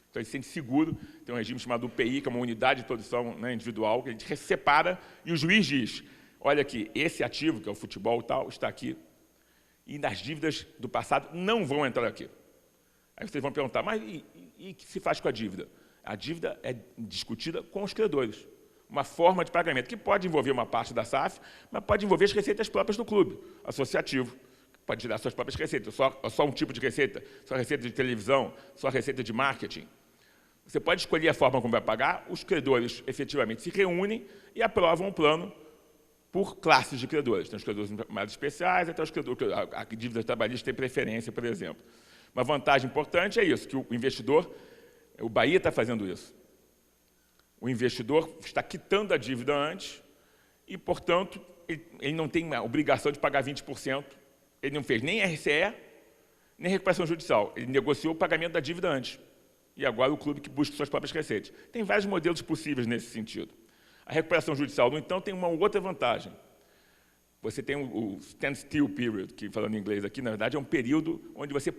[SPEAKER 4] então ele se sente seguro. Tem um regime chamado UPI, que é uma unidade de produção, né, individual, que a gente separa, e o juiz diz, olha aqui, esse ativo, que é o futebol e tal, está aqui, e nas dívidas do passado não vão entrar aqui. Aí vocês vão perguntar, mas e o que se faz com a dívida? A dívida é discutida com os credores. Uma forma de pagamento, que pode envolver uma parte da SAF, mas pode envolver as receitas próprias do clube, associativo. Pode tirar suas próprias receitas, só um tipo de receita, só receita de televisão, só receita de marketing. Você pode escolher a forma como vai pagar, os credores efetivamente se reúnem e aprovam um plano por classes de credores. Tem os credores mais especiais, até os credores, a dívida trabalhista tem preferência, por exemplo. Uma vantagem importante é isso, que o investidor, o Bahia está fazendo isso. O investidor está quitando a dívida antes e, portanto, ele não tem a obrigação de pagar 20%. Ele não fez nem RCE, nem recuperação judicial. Ele negociou o pagamento da dívida antes. E agora o clube que busca suas próprias receitas. Tem vários modelos possíveis nesse sentido. A recuperação judicial, no entanto, tem uma outra vantagem. Você tem o standstill period, que, falando em inglês aqui, na verdade, é um período onde você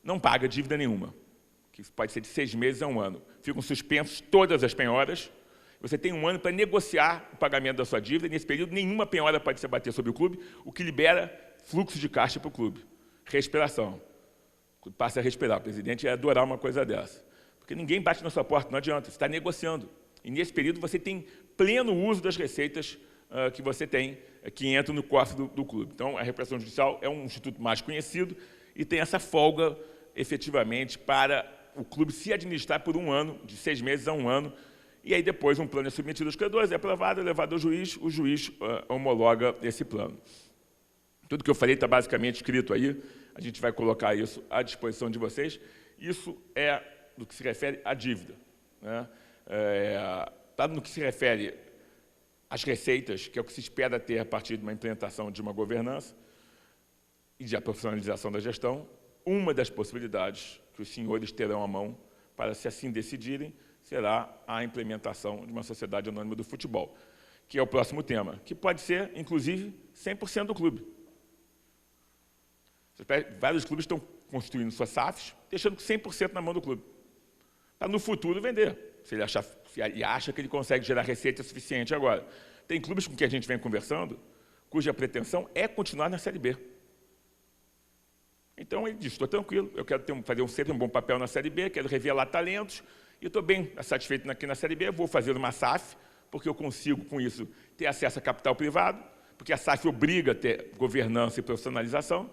[SPEAKER 4] não paga dívida nenhuma, que pode ser de 6 meses a 1 ano. Ficam suspensos todas as penhoras. Você tem 1 ano para negociar o pagamento da sua dívida, e nesse período nenhuma penhora pode se abater sobre o clube, o que libera fluxo de caixa para o clube. Respiração. O clube passa a respirar. O presidente ia adorar uma coisa dessa. Porque ninguém bate na sua porta, não adianta, você está negociando. E nesse período você tem pleno uso das receitas que você tem, que entram no cofre do clube. Então, a recuperação judicial é um instituto mais conhecido e tem essa folga, efetivamente, para o clube se administrar por 1 ano, de 6 meses a 1 ano, e aí depois um plano é submetido aos credores, é aprovado, é levado ao juiz, o juiz homologa esse plano. Tudo que eu falei está basicamente escrito aí, a gente vai colocar isso à disposição de vocês. Isso é do que se refere à dívida, né? No que se refere às receitas, que é o que se espera ter a partir de uma implementação de uma governança e de a profissionalização da gestão, uma das possibilidades que os senhores terão à mão para, se assim decidirem, será a implementação de uma sociedade anônima do futebol, que é o próximo tema, que pode ser, inclusive, 100% do clube. Vários clubes estão construindo suas SAFs, deixando 100% na mão do clube, para no futuro vender, se ele acha que ele consegue gerar receita suficiente agora. Tem clubes com que a gente vem conversando, cuja pretensão é continuar na Série B. Então ele diz, estou tranquilo, eu quero fazer sempre um bom papel na Série B, quero revelar talentos, e estou bem satisfeito aqui na Série B, vou fazer uma SAF, porque eu consigo, com isso, ter acesso a capital privado, porque a SAF obriga a ter governança e profissionalização,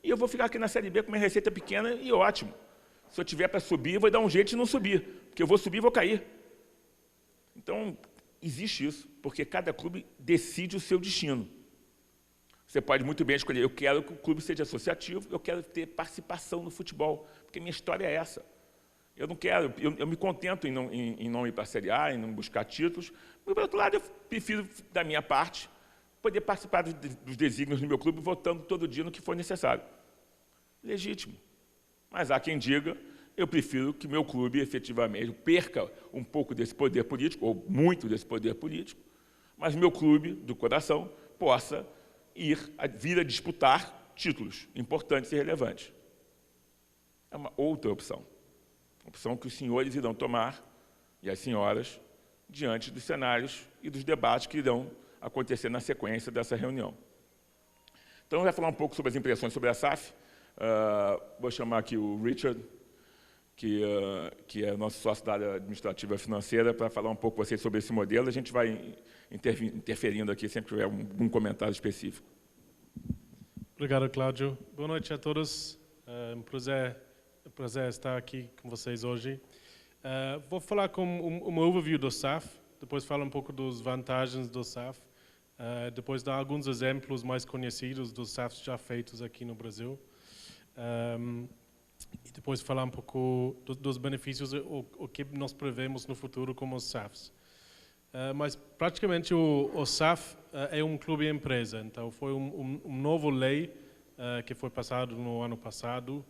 [SPEAKER 4] e eu vou ficar aqui na Série B com minha receita pequena e ótimo. Se eu tiver para subir, eu vou dar um jeito de não subir, porque eu vou subir e vou cair. Então, existe isso, porque cada clube decide o seu destino. Você pode muito bem escolher, eu quero que o clube seja associativo, eu quero ter participação no futebol, porque minha história é essa. Eu não quero, eu me contento em não ir para a Série A, em não buscar títulos, mas, por outro lado, eu prefiro, da minha parte, poder participar dos desígnios no meu clube, votando todo dia no que for necessário. Legítimo. Mas há quem diga, eu prefiro que meu clube, efetivamente, perca um pouco desse poder político, ou muito desse poder político, mas meu clube, do coração, possa vir a disputar títulos importantes e relevantes. É uma outra opção. Opção que os senhores irão tomar, e as senhoras, diante dos cenários e dos debates que irão acontecer na sequência dessa reunião. Então, eu vou falar um pouco sobre as impressões sobre a SAF. Vou chamar aqui o Richard, que é nosso sócio da área administrativa financeira, para falar um pouco com vocês sobre esse modelo. A gente vai interferindo aqui sempre que tiver algum comentário específico.
[SPEAKER 6] Obrigado, Cláudio. Boa noite a todos. É um prazer estar aqui com vocês hoje. Vou falar com um overview do SAF, depois falar um pouco das vantagens do SAF, depois dar alguns exemplos mais conhecidos dos SAFs já feitos aqui no Brasil, e depois falar um pouco dos benefícios, o que nós prevemos no futuro como os SAFs. Mas praticamente o SAF é um clube-empresa, então foi um novo lei que foi passado no ano passado.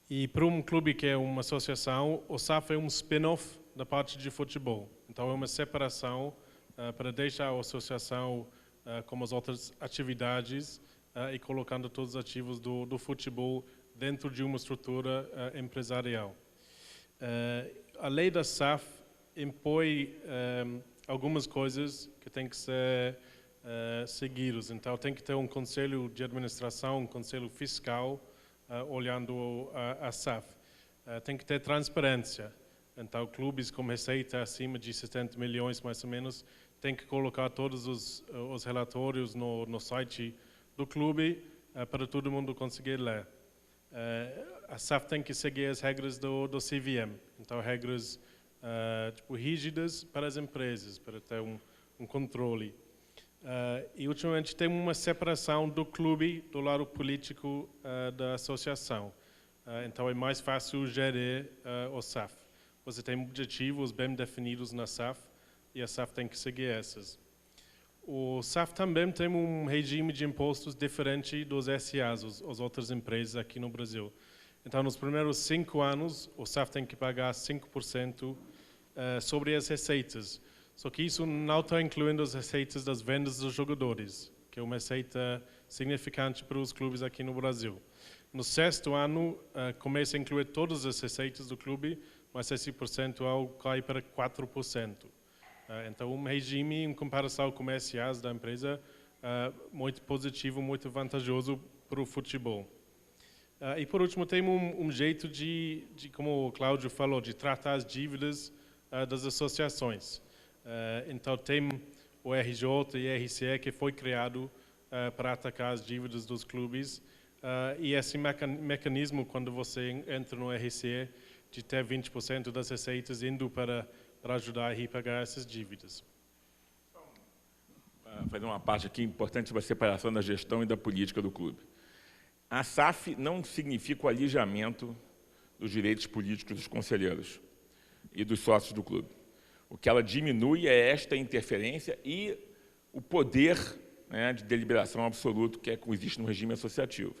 [SPEAKER 6] E para um clube que é uma associação, o SAF é um spin-off da parte de futebol. Então é uma separação para deixar a associação como as outras atividades e colocando todos os ativos do futebol dentro de uma estrutura empresarial. A lei da SAF impõe algumas coisas que têm que ser seguidos. Então, tem que ter um conselho de administração, um conselho fiscal, olhando a SAF. Tem que ter transparência. Então, clubes com receita acima de 70 milhões, mais ou menos, têm que colocar todos os relatórios no site do clube para todo mundo conseguir ler. A SAF tem que seguir as regras do CVM. Então, regras rígidas para as empresas, para ter um controle. E, ultimamente, tem uma separação do clube do lado político da associação. Então, é mais fácil gerir o SAF. Você tem objetivos bem definidos na SAF e a SAF tem que seguir essas. O SAF também tem um regime de impostos diferente dos SAs, as outras empresas aqui no Brasil. Então, nos primeiros 5 anos, o SAF tem que pagar 5% sobre as receitas. Só que isso não está incluindo as receitas das vendas dos jogadores, que é uma receita significante para os clubes aqui no Brasil. No 6º ano, começa a incluir todas as receitas do clube, mas esse percentual cai para 4%. Então, um regime, em comparação com os SAs da empresa, muito positivo, muito vantajoso para o futebol. E, por último, tem um jeito de, como o Cláudio falou, de tratar as dívidas das associações. Então, tem o RJ e RCE, que foi criado para atacar as dívidas dos clubes. E esse mecanismo, quando você entra no RCE, de ter 20% das receitas indo para ajudar a repagar essas dívidas.
[SPEAKER 4] Fazer uma parte aqui importante sobre a separação da gestão e da política do clube. A SAF não significa o alijamento dos direitos políticos dos conselheiros e dos sócios do clube. O que ela diminui é esta interferência e o poder, né, de deliberação absoluto que existe no regime associativo.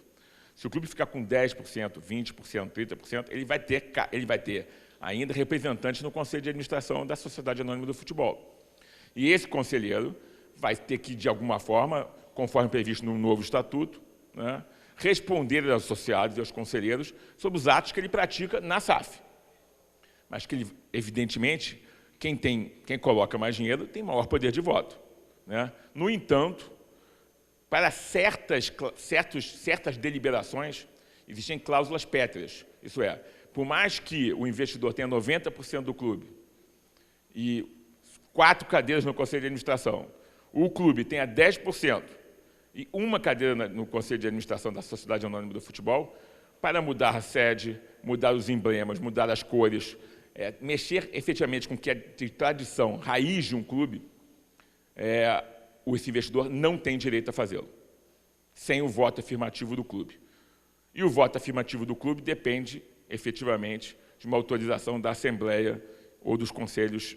[SPEAKER 4] Se o clube ficar com 10%, 20%, 30%, ele vai ter ainda representantes no Conselho de Administração da Sociedade Anônima do Futebol. E esse conselheiro vai ter que, de alguma forma, conforme previsto no novo estatuto, né, responder aos associados e aos conselheiros sobre os atos que ele pratica na SAF. Mas que, evidentemente, quem coloca mais dinheiro tem maior poder de voto, né? No entanto, para certas deliberações, existem cláusulas pétreas. Isso é, por mais que o investidor tenha 90% do clube e 4 cadeiras no Conselho de Administração, o clube tenha 10% e uma cadeira no Conselho de Administração da Sociedade Anônima do Futebol, para mudar a sede, mudar os emblemas, mudar as cores, mexer efetivamente com o que é de tradição, raiz de um clube, esse investidor não tem direito a fazê-lo, sem o voto afirmativo do clube. E o voto afirmativo do clube depende, efetivamente, de uma autorização da Assembleia ou dos conselhos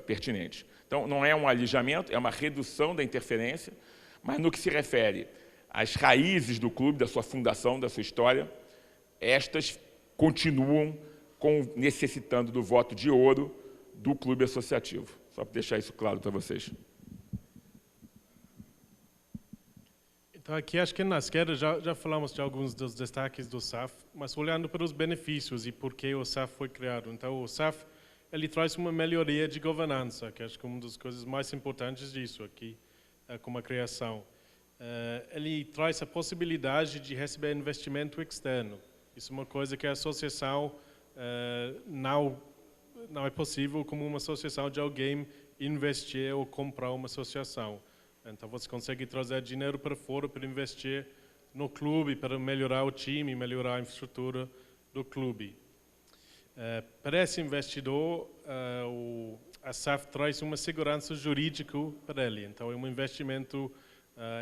[SPEAKER 4] pertinentes. Então, não é um alijamento, é uma redução da interferência, mas no que se refere às raízes do clube, da sua fundação, da sua história, estas continuam necessitando do voto de ouro do clube associativo. Só para deixar isso claro para vocês.
[SPEAKER 6] Então, aqui acho que na esquerda já falamos de alguns dos destaques do SAF, mas olhando para os benefícios e por que o SAF foi criado. Então, o SAF ele traz uma melhoria de governança, que acho que é uma das coisas mais importantes disso aqui, como a criação. Ele traz a possibilidade de receber investimento externo. Isso é uma coisa que a associação não é possível como uma associação de alguém investir ou comprar uma associação. Então, você consegue trazer dinheiro para fora para investir no clube, para melhorar o time, melhorar a infraestrutura do clube. Para esse investidor, a SAF traz uma segurança jurídica para ele. Então, é um investimento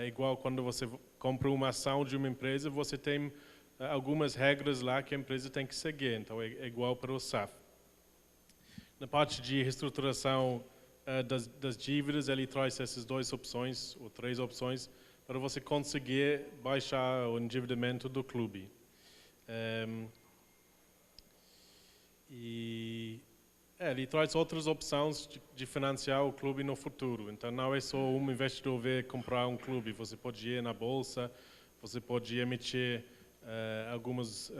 [SPEAKER 6] igual quando você compra uma ação de uma empresa, você tem algumas regras lá que a empresa tem que seguir. Então, é igual para o SAF. Na parte de reestruturação das dívidas, ele traz essas 2 opções, ou 3 opções, para você conseguir baixar o endividamento do clube. Ele traz outras opções de financiar o clube no futuro. Então, não é só um investidor vir comprar um clube. Você pode ir na bolsa, você pode emitir algumas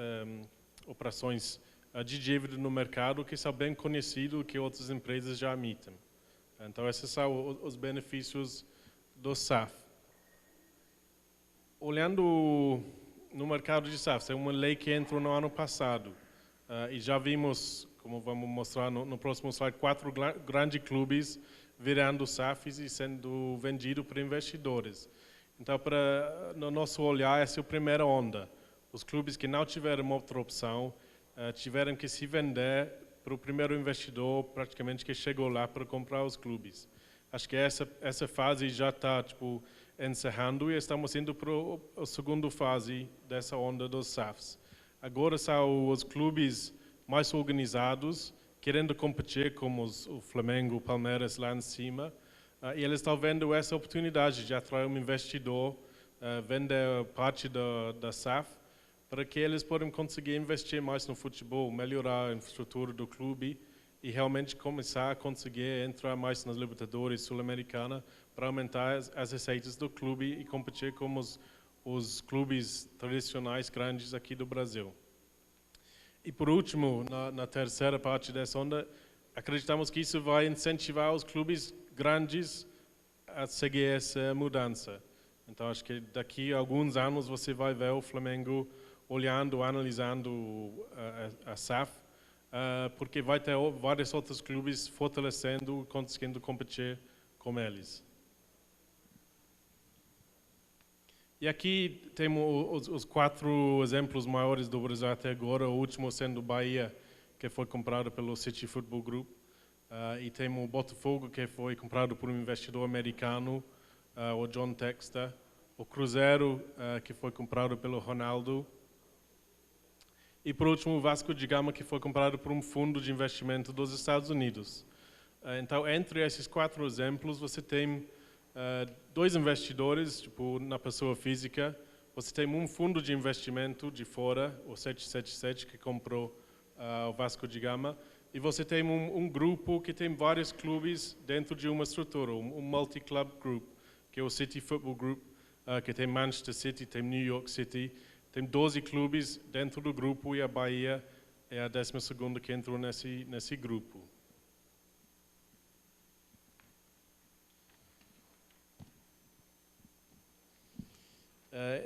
[SPEAKER 6] operações de dívida no mercado que são bem conhecidas, que outras empresas já emitem. Então, esses são os benefícios do SAF. Olhando no mercado de SAFs, é uma lei que entrou no ano passado. E já vimos, como vamos mostrar no próximo slide, 4 grandes clubes virando SAFs e sendo vendidos para investidores. Então, no nosso olhar, essa é a primeira onda. Os clubes que não tiveram uma outra opção tiveram que se vender para o primeiro investidor, praticamente, que chegou lá para comprar os clubes. Acho que essa fase já está encerrando e estamos indo para a segunda fase dessa onda dos SAFs. Agora são os clubes mais organizados, querendo competir com o Flamengo, o Palmeiras lá em cima, e eles estão vendo essa oportunidade de atrair um investidor, vender parte da SAF, para que eles possam conseguir investir mais no futebol, melhorar a infraestrutura do clube e realmente começar a conseguir entrar mais nas Libertadores Sul-Americana para aumentar as receitas do clube e competir com os clubes tradicionais grandes aqui do Brasil. E por último, na terceira parte dessa onda, acreditamos que isso vai incentivar os clubes grandes a seguir essa mudança. Então acho que daqui a alguns anos você vai ver o Flamengo olhando, analisando a SAF, porque vai ter vários outros clubes fortalecendo, conseguindo competir com eles. E aqui temos os 4 exemplos maiores do Brasil até agora, o último sendo o Bahia, que foi comprado pelo City Football Group, e temos o Botafogo, que foi comprado por um investidor americano, o John Textor, o Cruzeiro, que foi comprado pelo Ronaldo, e por último o Vasco da Gama, que foi comprado por um fundo de investimento dos Estados Unidos. Então, entre esses 4 exemplos, você tem 2 investidores, na pessoa física, você tem um fundo de investimento de fora, o 777, que comprou o Vasco da Gama, e você tem um grupo que tem vários clubes dentro de uma estrutura, um multi-club group, que é o City Football Group, que tem Manchester City, tem New York City, tem 12 clubes dentro do grupo e a Bahia é a 12ª que entrou nesse grupo.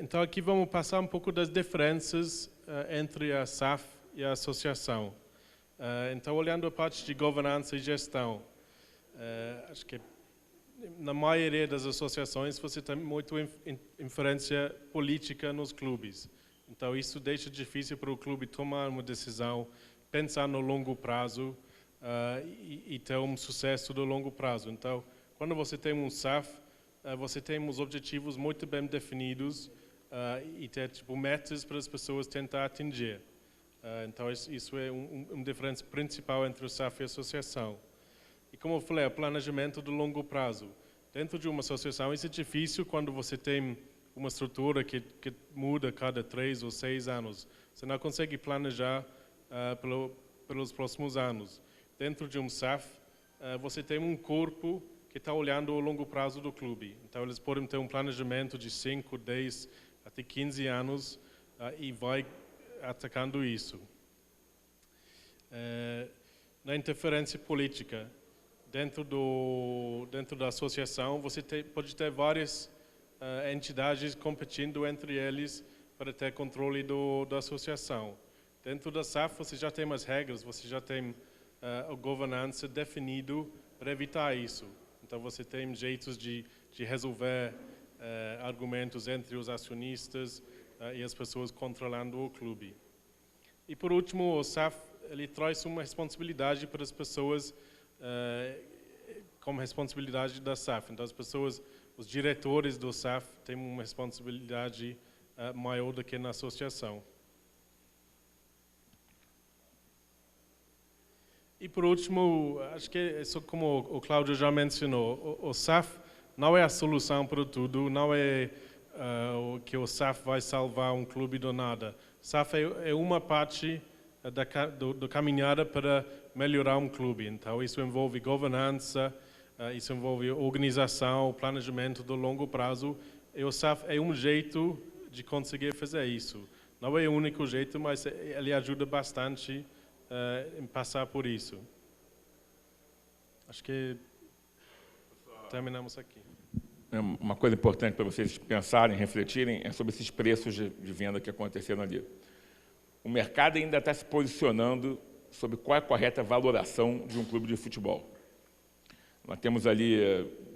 [SPEAKER 6] Então aqui vamos passar um pouco das diferenças entre a SAF e a associação. Então olhando a parte de governança e gestão, acho que na maioria das associações você tem muita influência política nos clubes. Então isso deixa difícil para o clube tomar uma decisão, pensar no longo prazo e ter um sucesso do longo prazo. Então quando você tem um SAF, você tem os objetivos muito bem definidos e ter metas para as pessoas tentar atingir. Então isso é uma diferença principal entre o SAF e a associação. E como eu falei, o planejamento do longo prazo. Dentro de uma associação, isso é difícil quando você tem uma estrutura que muda cada 3 ou 6 anos. Você não consegue planejar pelos próximos anos. Dentro de um SAF, você tem um corpo que está olhando o longo prazo do clube. Então, eles podem ter um planejamento de 5, 10, até 15 anos e vai atacando isso. Na interferência política, dentro da associação, você pode ter várias entidades competindo entre eles para ter controle da associação. Dentro da SAF, você já tem as regras, você já tem a governança definido para evitar isso. Então, você tem jeitos de resolver argumentos entre os acionistas e as pessoas controlando o clube. E, por último, o SAF ele traz uma responsabilidade para as pessoas como responsabilidade da SAF. Então, as pessoas, os diretores do SAF têm uma responsabilidade maior do que na associação. E por último, acho que isso como o Cláudio já mencionou, o SAF não é a solução para tudo, não é que o SAF vai salvar um clube do nada. SAF é uma parte da caminhada para melhorar um clube. Então isso envolve governança, isso envolve organização, planejamento do longo prazo. E o SAF é um jeito de conseguir fazer isso. Não é o único jeito, mas ele ajuda bastante em passar por isso. Acho que terminamos aqui.
[SPEAKER 4] Uma coisa importante para vocês pensarem, refletirem, é sobre esses preços de venda que aconteceram ali. O mercado ainda está se posicionando sobre qual é a correta valoração de um clube de futebol. Nós temos ali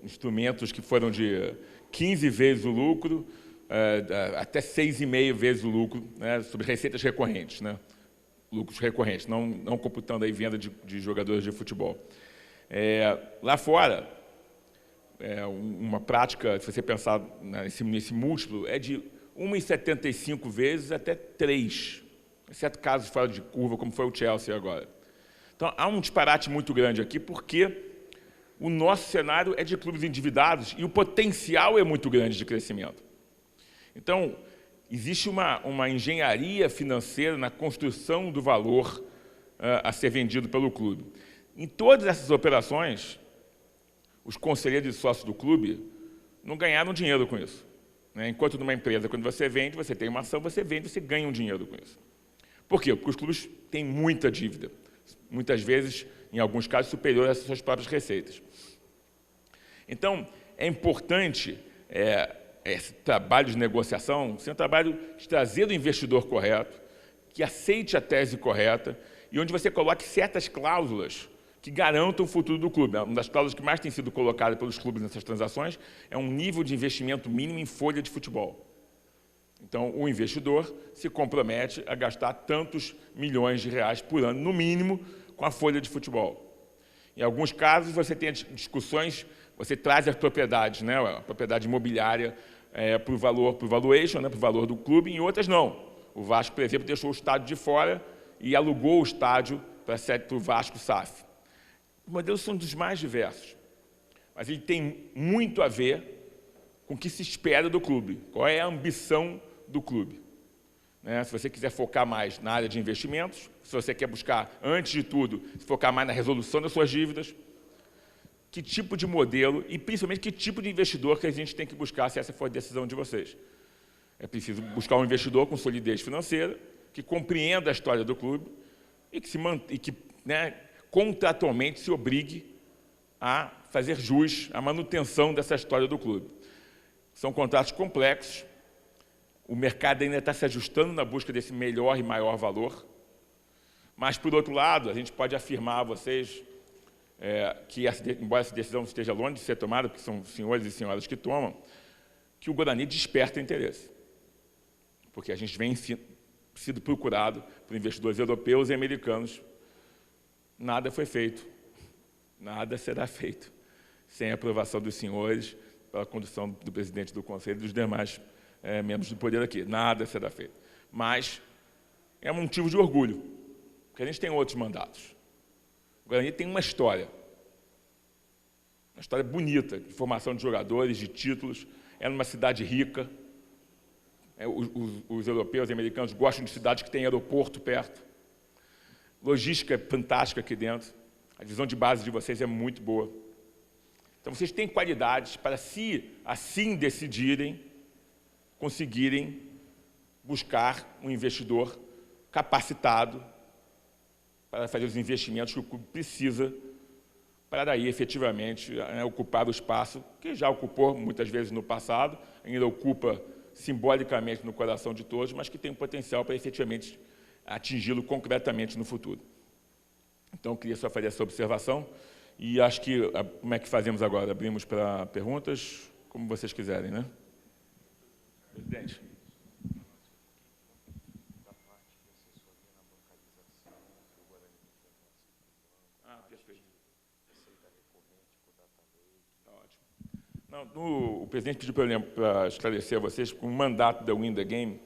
[SPEAKER 4] instrumentos que foram de 15 vezes o lucro, até 6,5 vezes o lucro, né, sobre receitas recorrentes, né, lucros recorrentes, não computando aí venda de jogadores de futebol. Lá fora, uma prática, se você pensar nesse múltiplo, é de 1,75 vezes até 3, exceto casos fora de curva, como foi o Chelsea agora. Então, há um disparate muito grande aqui, porque o nosso cenário é de clubes endividados e o potencial é muito grande de crescimento. Então, existe uma engenharia financeira na construção do valor a ser vendido pelo clube. Em todas essas operações, os conselheiros e sócios do clube não ganharam dinheiro com isso, né? Enquanto numa empresa, quando você vende, você tem uma ação, você vende, você ganha um dinheiro com isso. Por quê? Porque os clubes têm muita dívida, muitas vezes, em alguns casos, superior às suas próprias receitas. Então, é importante esse trabalho de negociação ser um trabalho de trazer o investidor correto, que aceite a tese correta e onde você coloque certas cláusulas que garantam o futuro do clube. Uma das cláusulas que mais tem sido colocada pelos clubes nessas transações é um nível de investimento mínimo em folha de futebol. Então, o investidor se compromete a gastar tantos milhões de reais por ano, no mínimo, com a folha de futebol. Em alguns casos, você tem discussões, você traz as propriedades, né, a propriedade imobiliária para o valor, para o valuation, né, para o valor do clube, em outras não. O Vasco, por exemplo, deixou o estádio de fora e alugou o estádio para o Vasco SAF. Os modelos são dos mais diversos, mas ele tem muito a ver com o que se espera do clube, qual é a ambição do clube. Né? Se você quiser focar mais na área de investimentos, se você quer buscar, antes de tudo, focar mais na resolução das suas dívidas, que tipo de modelo e, principalmente, que tipo de investidor que a gente tem que buscar se essa for a decisão de vocês. É preciso buscar um investidor com solidez financeira, que compreenda a história do clube e que, né, contratualmente se obrigue a fazer jus à manutenção dessa história do clube. São contratos complexos, o mercado ainda está se ajustando na busca desse melhor e maior valor, mas, por outro lado, a gente pode afirmar a vocês que, embora essa decisão esteja longe de ser tomada, porque são senhores e senhoras que tomam, que o Guarani desperta interesse, porque a gente vem sido procurado por investidores europeus e americanos. Nada foi feito, nada será feito, sem a aprovação dos senhores, pela condução do presidente do Conselho e dos demais membros do poder aqui. Nada será feito. Mas é um motivo de orgulho, porque a gente tem outros mandatos. O Guarani tem uma história bonita, de formação de jogadores, de títulos, é numa cidade rica. Os europeus e americanos gostam de cidades que têm aeroporto perto. Logística é fantástica aqui dentro. A visão de base de vocês é muito boa. Então, vocês têm qualidades para, se assim decidirem, conseguirem buscar um investidor capacitado para fazer os investimentos que o clube precisa para daí, efetivamente, ocupar o espaço que já ocupou muitas vezes no passado, ainda ocupa simbolicamente no coração de todos, mas que tem um potencial para efetivamente atingi-lo concretamente no futuro. Então, eu queria só fazer essa observação e acho que, como é que fazemos agora? Abrimos para perguntas, como vocês quiserem, né? Presidente. Perfeito. Tá ótimo. Não, o presidente pediu para esclarecer a vocês que o mandato da Win the Game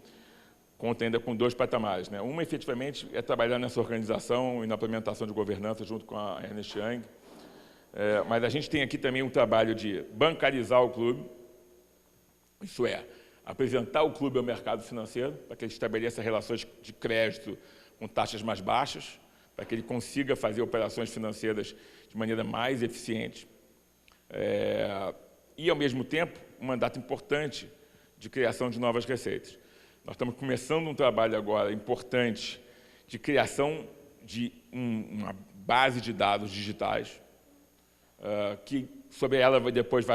[SPEAKER 4] conta ainda com 2 patamares, né? Uma, efetivamente, é trabalhar nessa organização e na implementação de governança junto com a Ernst Young, mas a gente tem aqui também um trabalho de bancarizar o clube, isso é, apresentar o clube ao mercado financeiro, para que ele estabeleça relações de crédito com taxas mais baixas, para que ele consiga fazer operações financeiras de maneira mais eficiente, e, ao mesmo tempo, um mandato importante de criação de novas receitas. Nós estamos começando um trabalho agora importante de criação de uma base de dados digitais que sobre ela depois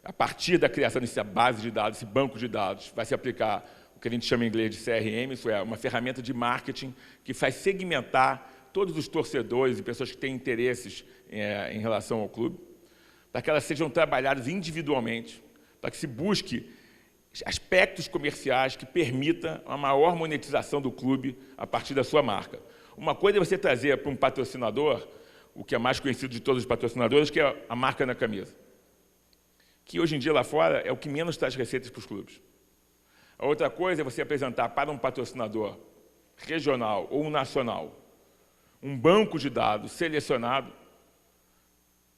[SPEAKER 4] a partir da criação dessa base de dados, esse banco de dados, vai se aplicar o que a gente chama em inglês de CRM, isso é uma ferramenta de marketing que faz segmentar todos os torcedores e pessoas que têm interesses em relação ao clube, para que elas sejam trabalhadas individualmente, para que se busque aspectos comerciais que permitam a maior monetização do clube a partir da sua marca. Uma coisa é você trazer para um patrocinador, o que é mais conhecido de todos os patrocinadores, que é a marca na camisa, que hoje em dia lá fora é o que menos traz receitas para os clubes. A outra coisa é você apresentar para um patrocinador regional ou nacional um banco de dados selecionado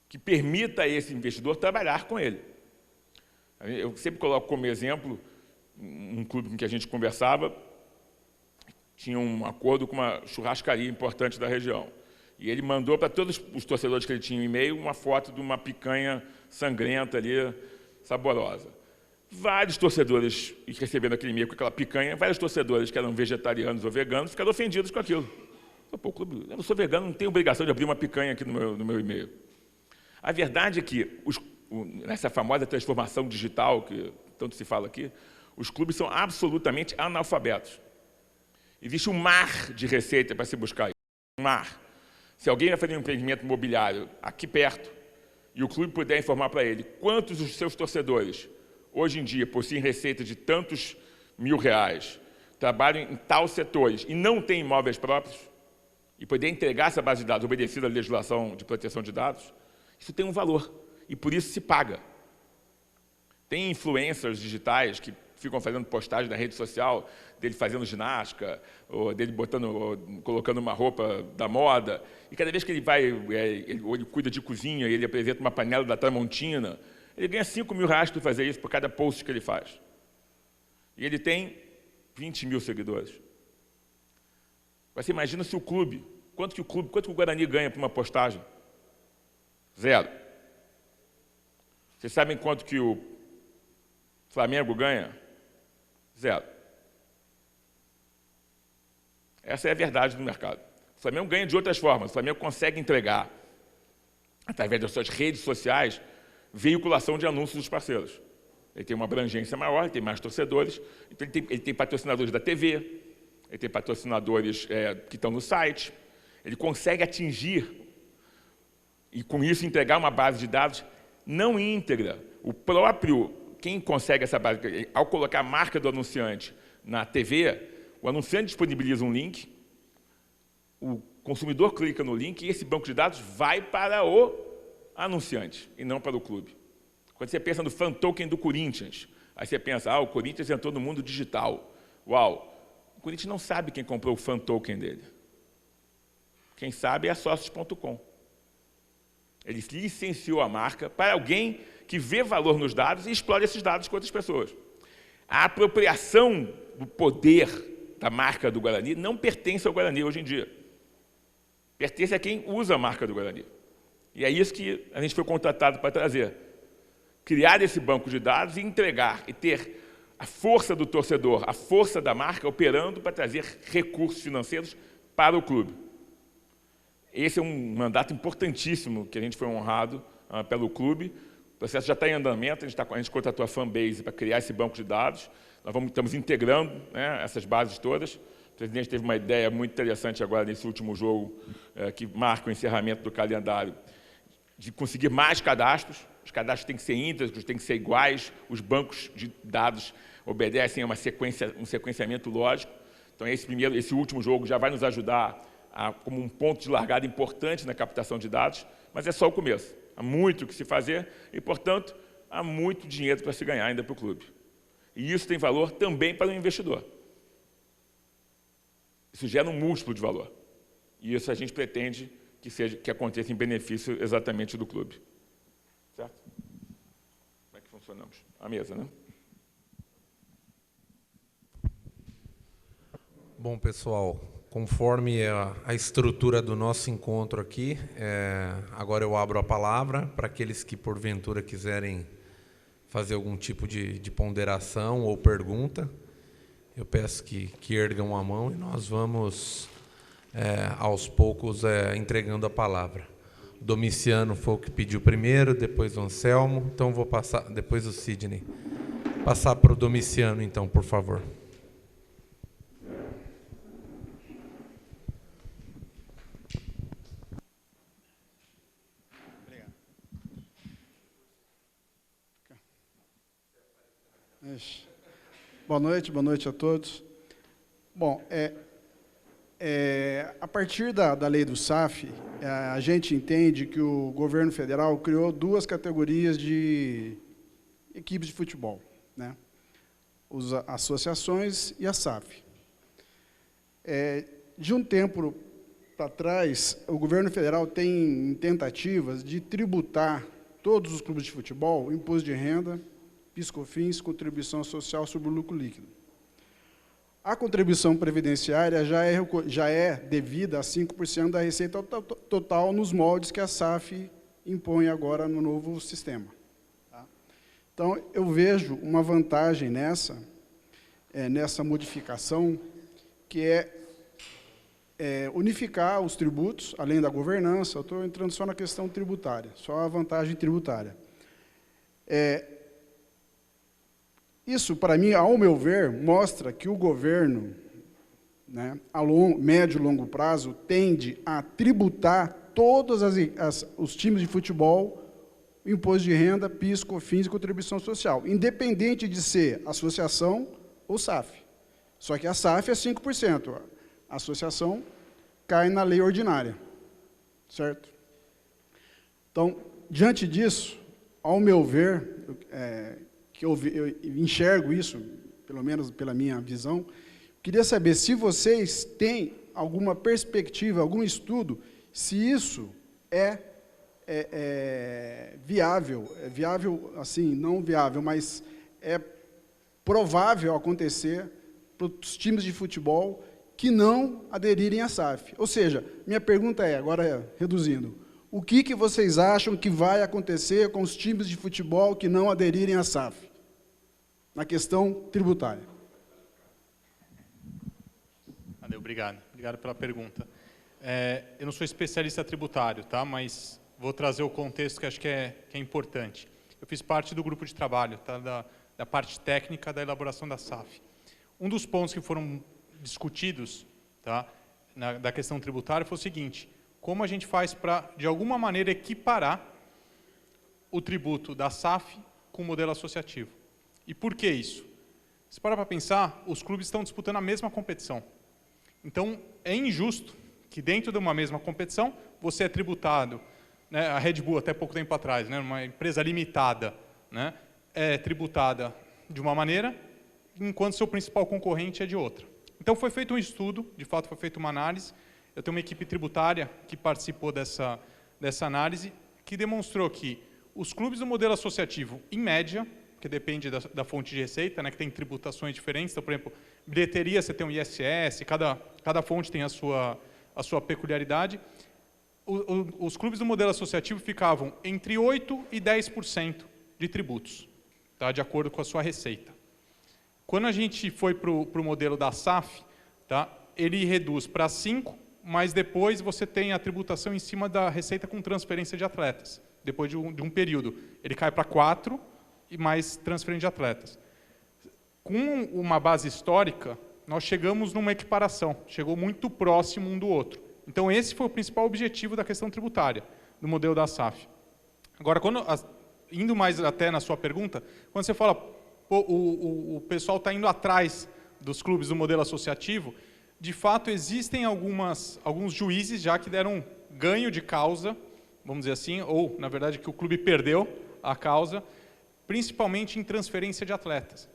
[SPEAKER 4] que permita a esse investidor trabalhar com ele. Eu sempre coloco como exemplo um clube com que a gente conversava, tinha um acordo com uma churrascaria importante da região. E ele mandou para todos os torcedores que ele tinha um e-mail uma foto de uma picanha sangrenta ali, saborosa. Vários torcedores, recebendo aquele e-mail com aquela picanha, vários torcedores que eram vegetarianos ou veganos ficaram ofendidos com aquilo. Pô, clube, eu não sou vegano, não tenho obrigação de abrir uma picanha aqui no meu e-mail. A verdade é que, nessa famosa transformação digital, que tanto se fala aqui, os clubes são absolutamente analfabetos. Existe um mar de receita para se buscar isso. Um mar. Se alguém vai fazer um empreendimento imobiliário aqui perto, e o clube puder informar para ele quantos dos seus torcedores, hoje em dia, possuem receita de tantos R$1.000, trabalham em tais setores e não têm imóveis próprios, e poder entregar essa base de dados obedecida à legislação de proteção de dados, isso tem um valor, e por isso se paga. Tem influencers digitais que ficam fazendo postagem na rede social, dele fazendo ginástica, ou dele colocando uma roupa da moda, e cada vez que ele vai, ele cuida de cozinha, e ele apresenta uma panela da Tramontina, ele ganha R$5.000 por fazer isso, por cada post que ele faz. E ele tem 20 mil seguidores. Você imagina se o clube, quanto que o Guarani ganha por uma postagem? 0. Vocês sabem quanto que o Flamengo ganha? 0. Essa é a verdade do mercado. O Flamengo ganha de outras formas. O Flamengo consegue entregar, através das suas redes sociais, veiculação de anúncios dos parceiros. Ele tem uma abrangência maior, ele tem mais torcedores, então ele tem patrocinadores da TV, ele tem patrocinadores que estão no site, ele consegue atingir e, com isso, entregar uma base de dados não íntegra. Quem consegue essa base, ao colocar a marca do anunciante na TV, o anunciante disponibiliza um link, o consumidor clica no link e esse banco de dados vai para o anunciante e não para o clube. Quando você pensa no fan token do Corinthians, aí você pensa, o Corinthians entrou no mundo digital. Uau! O Corinthians não sabe quem comprou o fan token dele. Quem sabe é a Sócios.com. Ele licenciou a marca para alguém que vê valor nos dados e explora esses dados com outras pessoas. A apropriação do poder da marca do Guarani não pertence ao Guarani hoje em dia. Pertence a quem usa a marca do Guarani. E é isso que a gente foi contratado para trazer. Criar esse banco de dados e entregar, e ter a força do torcedor, a força da marca operando para trazer recursos financeiros para o clube. Esse é um mandato importantíssimo que a gente foi honrado pelo clube. O processo já está em andamento, a gente contratou a Fanbase para criar esse banco de dados. Nós estamos integrando, né, essas bases todas. O presidente teve uma ideia muito interessante agora nesse último jogo, que marca o encerramento do calendário, de conseguir mais cadastros. Os cadastros têm que ser íntegros, têm que ser iguais, os bancos de dados obedecem a um sequenciamento lógico. Então, esse último jogo já vai nos ajudar como um ponto de largada importante na captação de dados, mas é só o começo. Há muito o que se fazer e, portanto, há muito dinheiro para se ganhar ainda para o clube. E isso tem valor também para o investidor. Isso gera um múltiplo de valor. E isso a gente pretende que aconteça em benefício exatamente do clube. Certo? Como é que funcionamos? A mesa, né?
[SPEAKER 1] Bom, pessoal, conforme a estrutura do nosso encontro aqui, agora eu abro a palavra para aqueles que, porventura, quiserem fazer algum tipo de ponderação ou pergunta. Eu peço que ergam a mão e nós vamos, aos poucos, entregando a palavra. Domiciano foi o que pediu primeiro, depois o Anselmo. Então, vou passar, depois o Sidney. Passar para o Domiciano, então, por favor.
[SPEAKER 7] Boa noite a todos. Bom, a partir da lei do SAF, a gente entende que o governo federal criou duas categorias de equipes de futebol, né? As associações e a SAF. De um tempo para trás, o governo federal tem tentativas de tributar todos os clubes de futebol, imposto de renda, PIS/COFINS, contribuição social sobre o lucro líquido. A contribuição previdenciária já é devida a 5% da receita total nos moldes que a SAF impõe agora no novo sistema. Tá? Então, eu vejo uma vantagem nessa modificação, que é unificar os tributos, além da governança. Eu estou entrando só na questão tributária, só a vantagem tributária. Isso, para mim, ao meu ver, mostra que o governo, né, a médio e longo prazo, tende a tributar todos os times de futebol, imposto de renda, PIS, COFINS e contribuição social, independente de ser associação ou SAF. Só que a SAF é 5%, a associação cai na lei ordinária, certo? Então, diante disso, ao meu ver, que eu enxergo isso, pelo menos pela minha visão, queria saber se vocês têm alguma perspectiva, algum estudo, se isso é viável, assim, não viável, mas é provável acontecer para os times de futebol que não aderirem à SAF. Ou seja, minha pergunta agora reduzindo, o que vocês acham que vai acontecer com os times de futebol que não aderirem à SAF, na questão tributária?
[SPEAKER 5] Obrigado pela pergunta. Eu não sou especialista tributário, tá? Mas vou trazer o contexto que acho que é importante. Eu fiz parte do grupo de trabalho, tá? da parte técnica da elaboração da SAF. Um dos pontos que foram discutidos, tá? Da questão tributária foi o seguinte: como a gente faz para, de alguma maneira, equiparar o tributo da SAF com o modelo associativo? E por que isso? Se parar para pensar, os clubes estão disputando a mesma competição. Então, é injusto que dentro de uma mesma competição, você é tributado, né, a Red Bull, até pouco tempo atrás, né, uma empresa limitada, né, é tributada de uma maneira, enquanto seu principal concorrente é de outra. Então, foi feito um estudo, de fato foi feita uma análise. Eu tenho uma equipe tributária que participou dessa análise, que demonstrou que os clubes do modelo associativo, em média, que depende da fonte de receita, né, que tem tributações diferentes, então, por exemplo, bilheteria você tem um ISS, cada fonte tem a sua peculiaridade. Os clubes do modelo associativo ficavam entre 8% e 10% de tributos, tá, de acordo com a sua receita. Quando a gente foi para o modelo da SAF, tá, ele reduz para 5%, mas depois você tem a tributação em cima da receita com transferência de atletas. Depois de um período, ele cai para 4% e mais transferência de atletas. Com uma base histórica, nós chegamos numa equiparação, chegou muito próximo um do outro. Então, esse foi o principal objetivo da questão tributária, do modelo da SAF. Agora, indo mais até na sua pergunta, quando você fala, o pessoal está indo atrás dos clubes do modelo associativo, de fato, existem alguns juízes já que deram ganho de causa, vamos dizer assim, ou, na verdade, que o clube perdeu a causa, principalmente em transferência de atletas,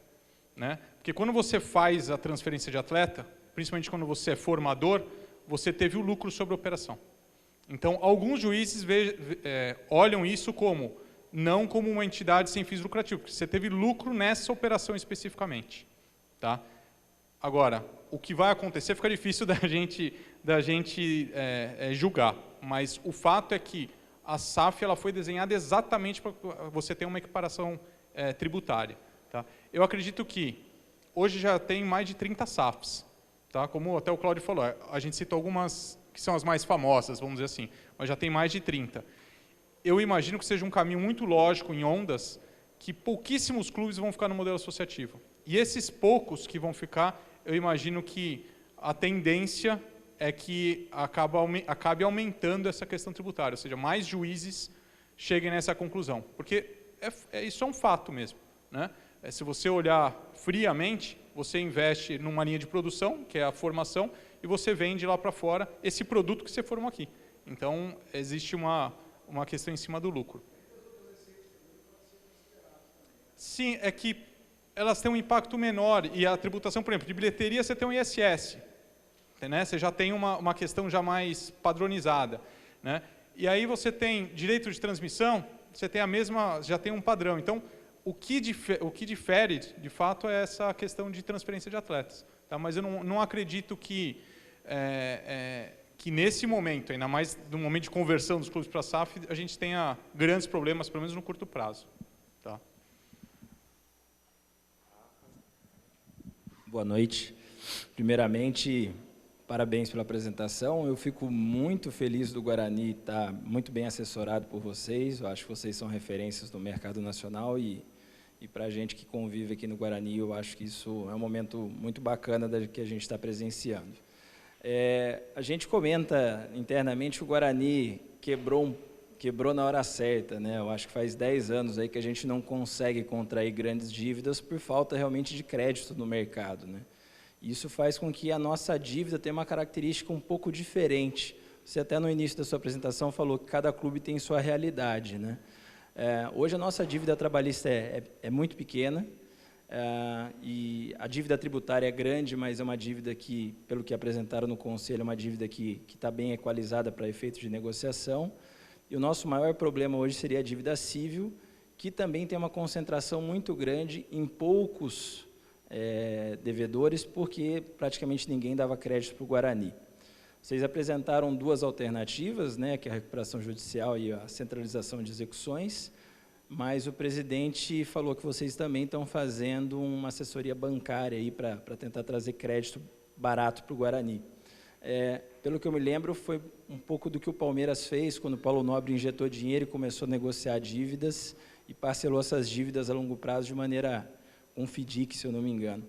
[SPEAKER 5] né? Porque quando você faz a transferência de atleta, principalmente quando você é formador, você teve o lucro sobre a operação. Então, alguns juízes olham isso não como uma entidade sem fins lucrativos, porque você teve lucro nessa operação especificamente. Tá? Agora, o que vai acontecer fica difícil da gente julgar, mas o fato é que a SAF ela foi desenhada exatamente para você ter uma equiparação tributária. Tá? Eu acredito que hoje já tem mais de 30 SAFs. Tá? Como até o Cláudio falou, a gente citou algumas que são as mais famosas, vamos dizer assim, mas já tem mais de 30. eu imagino que seja um caminho muito lógico em ondas, que pouquíssimos clubes vão ficar no modelo associativo. E esses poucos que vão ficar, eu imagino que a tendência é que acabe aumentando essa questão tributária, ou seja, mais juízes cheguem nessa conclusão. Porque isso é um fato mesmo, né? Se você olhar friamente, você investe numa linha de produção, que é a formação, e você vende lá para fora esse produto que você formou aqui. Então, existe uma questão em cima do lucro. Sim, é que elas têm um impacto menor, e a tributação, por exemplo, de bilheteria você tem um ISS, né? Você já tem uma questão já mais padronizada, né? E aí você tem direito de transmissão, você tem já tem um padrão. Então, o que difere, de fato, é essa questão de transferência de atletas. Tá? Mas eu não acredito que nesse momento, ainda mais no momento de conversão dos clubes para a SAF, a gente tenha grandes problemas, pelo menos no curto prazo. Tá?
[SPEAKER 8] Boa noite. Primeiramente, parabéns pela apresentação. Eu fico muito feliz do Guarani estar muito bem assessorado por vocês. Eu acho que vocês são referências no mercado nacional e para a gente que convive aqui no Guarani, eu acho que isso é um momento muito bacana que a gente está presenciando. A gente comenta internamente que o Guarani quebrou na hora certa, né? Eu acho que faz 10 anos aí que a gente não consegue contrair grandes dívidas por falta realmente de crédito no mercado, né? Isso faz com que a nossa dívida tenha uma característica um pouco diferente. Você até no início da sua apresentação falou que cada clube tem sua realidade, né? Hoje a nossa dívida trabalhista é muito pequena, e a dívida tributária é grande, mas é uma dívida que, pelo que apresentaram no Conselho, é uma dívida que está bem equalizada para efeitos de negociação. E o nosso maior problema hoje seria a dívida civil, que também tem uma concentração muito grande em poucos devedores, porque praticamente ninguém dava crédito para o Guarani. Vocês apresentaram duas alternativas, né, que é a recuperação judicial e a centralização de execuções, mas o presidente falou que vocês também estão fazendo uma assessoria bancária aí para tentar trazer crédito barato para o Guarani. Pelo que eu me lembro, foi um pouco do que o Palmeiras fez quando o Paulo Nobre injetou dinheiro e começou a negociar dívidas e parcelou essas dívidas a longo prazo de maneira com FDIC, se eu não me engano.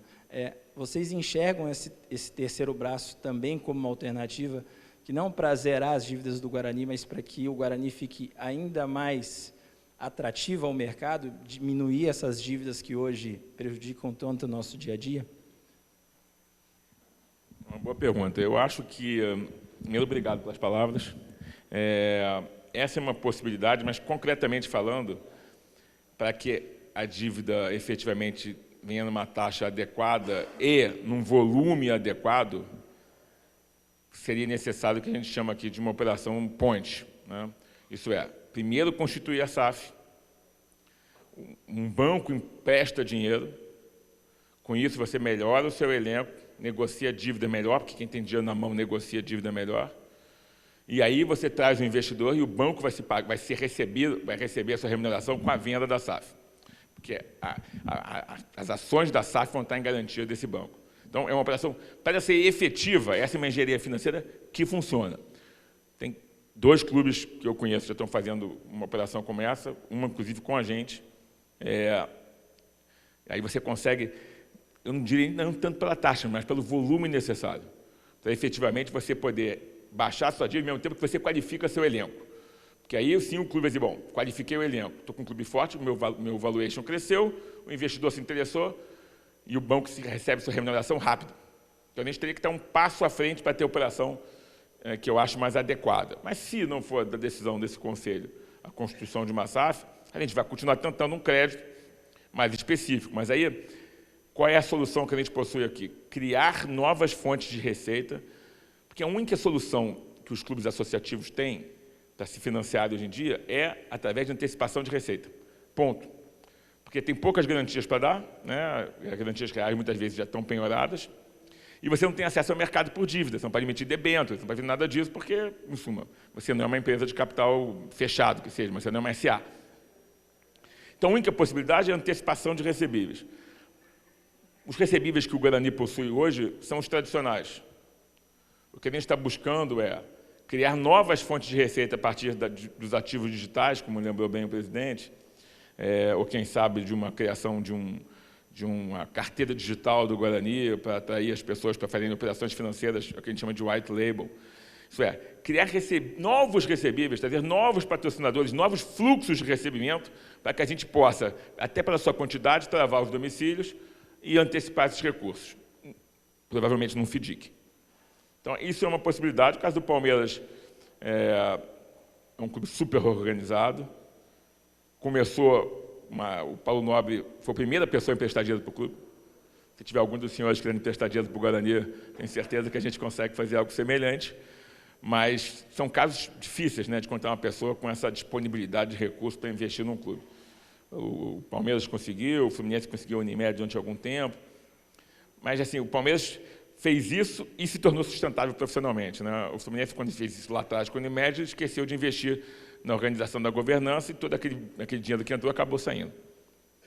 [SPEAKER 8] Vocês enxergam esse terceiro braço também como uma alternativa, que não para zerar as dívidas do Guarani, mas para que o Guarani fique ainda mais atrativo ao mercado, diminuir essas dívidas que hoje prejudicam tanto o nosso dia a dia?
[SPEAKER 4] Uma boa pergunta. Eu acho que, primeiro, obrigado pelas palavras. Essa é uma possibilidade, mas concretamente falando, para que a dívida efetivamente venha numa taxa adequada e num volume adequado, seria necessário o que a gente chama aqui de uma operação point, né? Isso é, primeiro constituir a SAF, um banco empresta dinheiro, com isso você melhora o seu elenco, negocia a dívida melhor, porque quem tem dinheiro na mão negocia a dívida melhor, e aí você traz o investidor e o banco vai receber a sua remuneração com a venda da SAF. Porque as ações da SAF vão estar em garantia desse banco. Então, é uma operação, para ser efetiva, essa é uma engenharia financeira que funciona. Tem 2 clubes que eu conheço que já estão fazendo uma operação como essa, uma, inclusive, com a gente. Aí você consegue, eu não diria não tanto pela taxa, mas pelo volume necessário, para efetivamente você poder baixar a sua dívida ao mesmo tempo que você qualifica seu elenco. Porque aí, sim, o clube vai dizer, bom, qualifiquei o elenco, estou com um clube forte, meu valuation cresceu, o investidor se interessou e o banco recebe sua remuneração rápido. Então, a gente teria que estar um passo à frente para ter a operação que eu acho mais adequada. Mas, se não for da decisão desse conselho a constituição de uma SAF, a gente vai continuar tentando um crédito mais específico. Mas aí, qual é a solução que a gente possui aqui? Criar novas fontes de receita, porque a única solução que os clubes associativos têm para se financiar hoje em dia é através de antecipação de receita. Ponto. Porque tem poucas garantias para dar, né? As garantias reais muitas vezes já estão penhoradas, e você não tem acesso ao mercado por dívida, você não pode emitir debêntures, você não pode fazer nada disso, porque, em suma, você não é uma empresa de capital fechado, que seja, mas você não é uma SA. Então, a única possibilidade é a antecipação de recebíveis. Os recebíveis que o Guarani possui hoje são os tradicionais. O que a gente está buscando é criar novas fontes de receita a partir dos ativos digitais, como lembrou bem o presidente, ou, quem sabe, de uma criação de uma carteira digital do Guarani para atrair as pessoas para fazerem operações financeiras, o que a gente chama de white label. Isso é, criar novos recebíveis, trazer novos patrocinadores, novos fluxos de recebimento, para que a gente possa, até pela sua quantidade, travar os domicílios e antecipar esses recursos, provavelmente num FDIC. Então, isso é uma possibilidade. O caso do Palmeiras é um clube super organizado. Começou, o Paulo Nobre foi a primeira pessoa a emprestar dinheiro para o clube. Se tiver algum dos senhores querendo emprestar dinheiro para o Guarani, tenho certeza que a gente consegue fazer algo semelhante. Mas são casos difíceis, né, de encontrar uma pessoa com essa disponibilidade de recursos para investir num clube. O Palmeiras conseguiu, o Fluminense conseguiu a Unimed durante algum tempo. Mas, assim, o Palmeiras fez isso e se tornou sustentável profissionalmente, né? O Fluminense, quando fez isso lá atrás com a Unimed, esqueceu de investir na organização da governança e todo aquele dinheiro que entrou acabou saindo.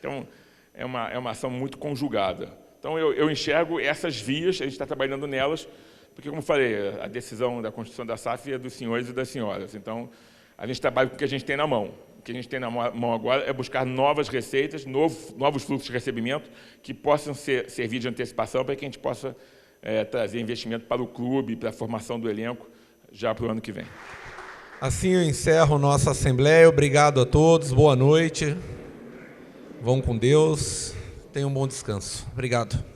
[SPEAKER 4] Então, é uma ação muito conjugada. Então, eu enxergo essas vias, a gente está trabalhando nelas, porque, como falei, a decisão da construção da SAF é dos senhores e das senhoras. Então, a gente trabalha com o que a gente tem na mão. O que a gente tem na mão agora é buscar novas receitas, novos fluxos de recebimento que possam servir de antecipação para que a gente possa trazer investimento para o clube, para a formação do elenco, já para o ano que vem.
[SPEAKER 1] Assim eu encerro nossa assembleia. Obrigado a todos, boa noite. Vão com Deus, tenham um bom descanso. Obrigado.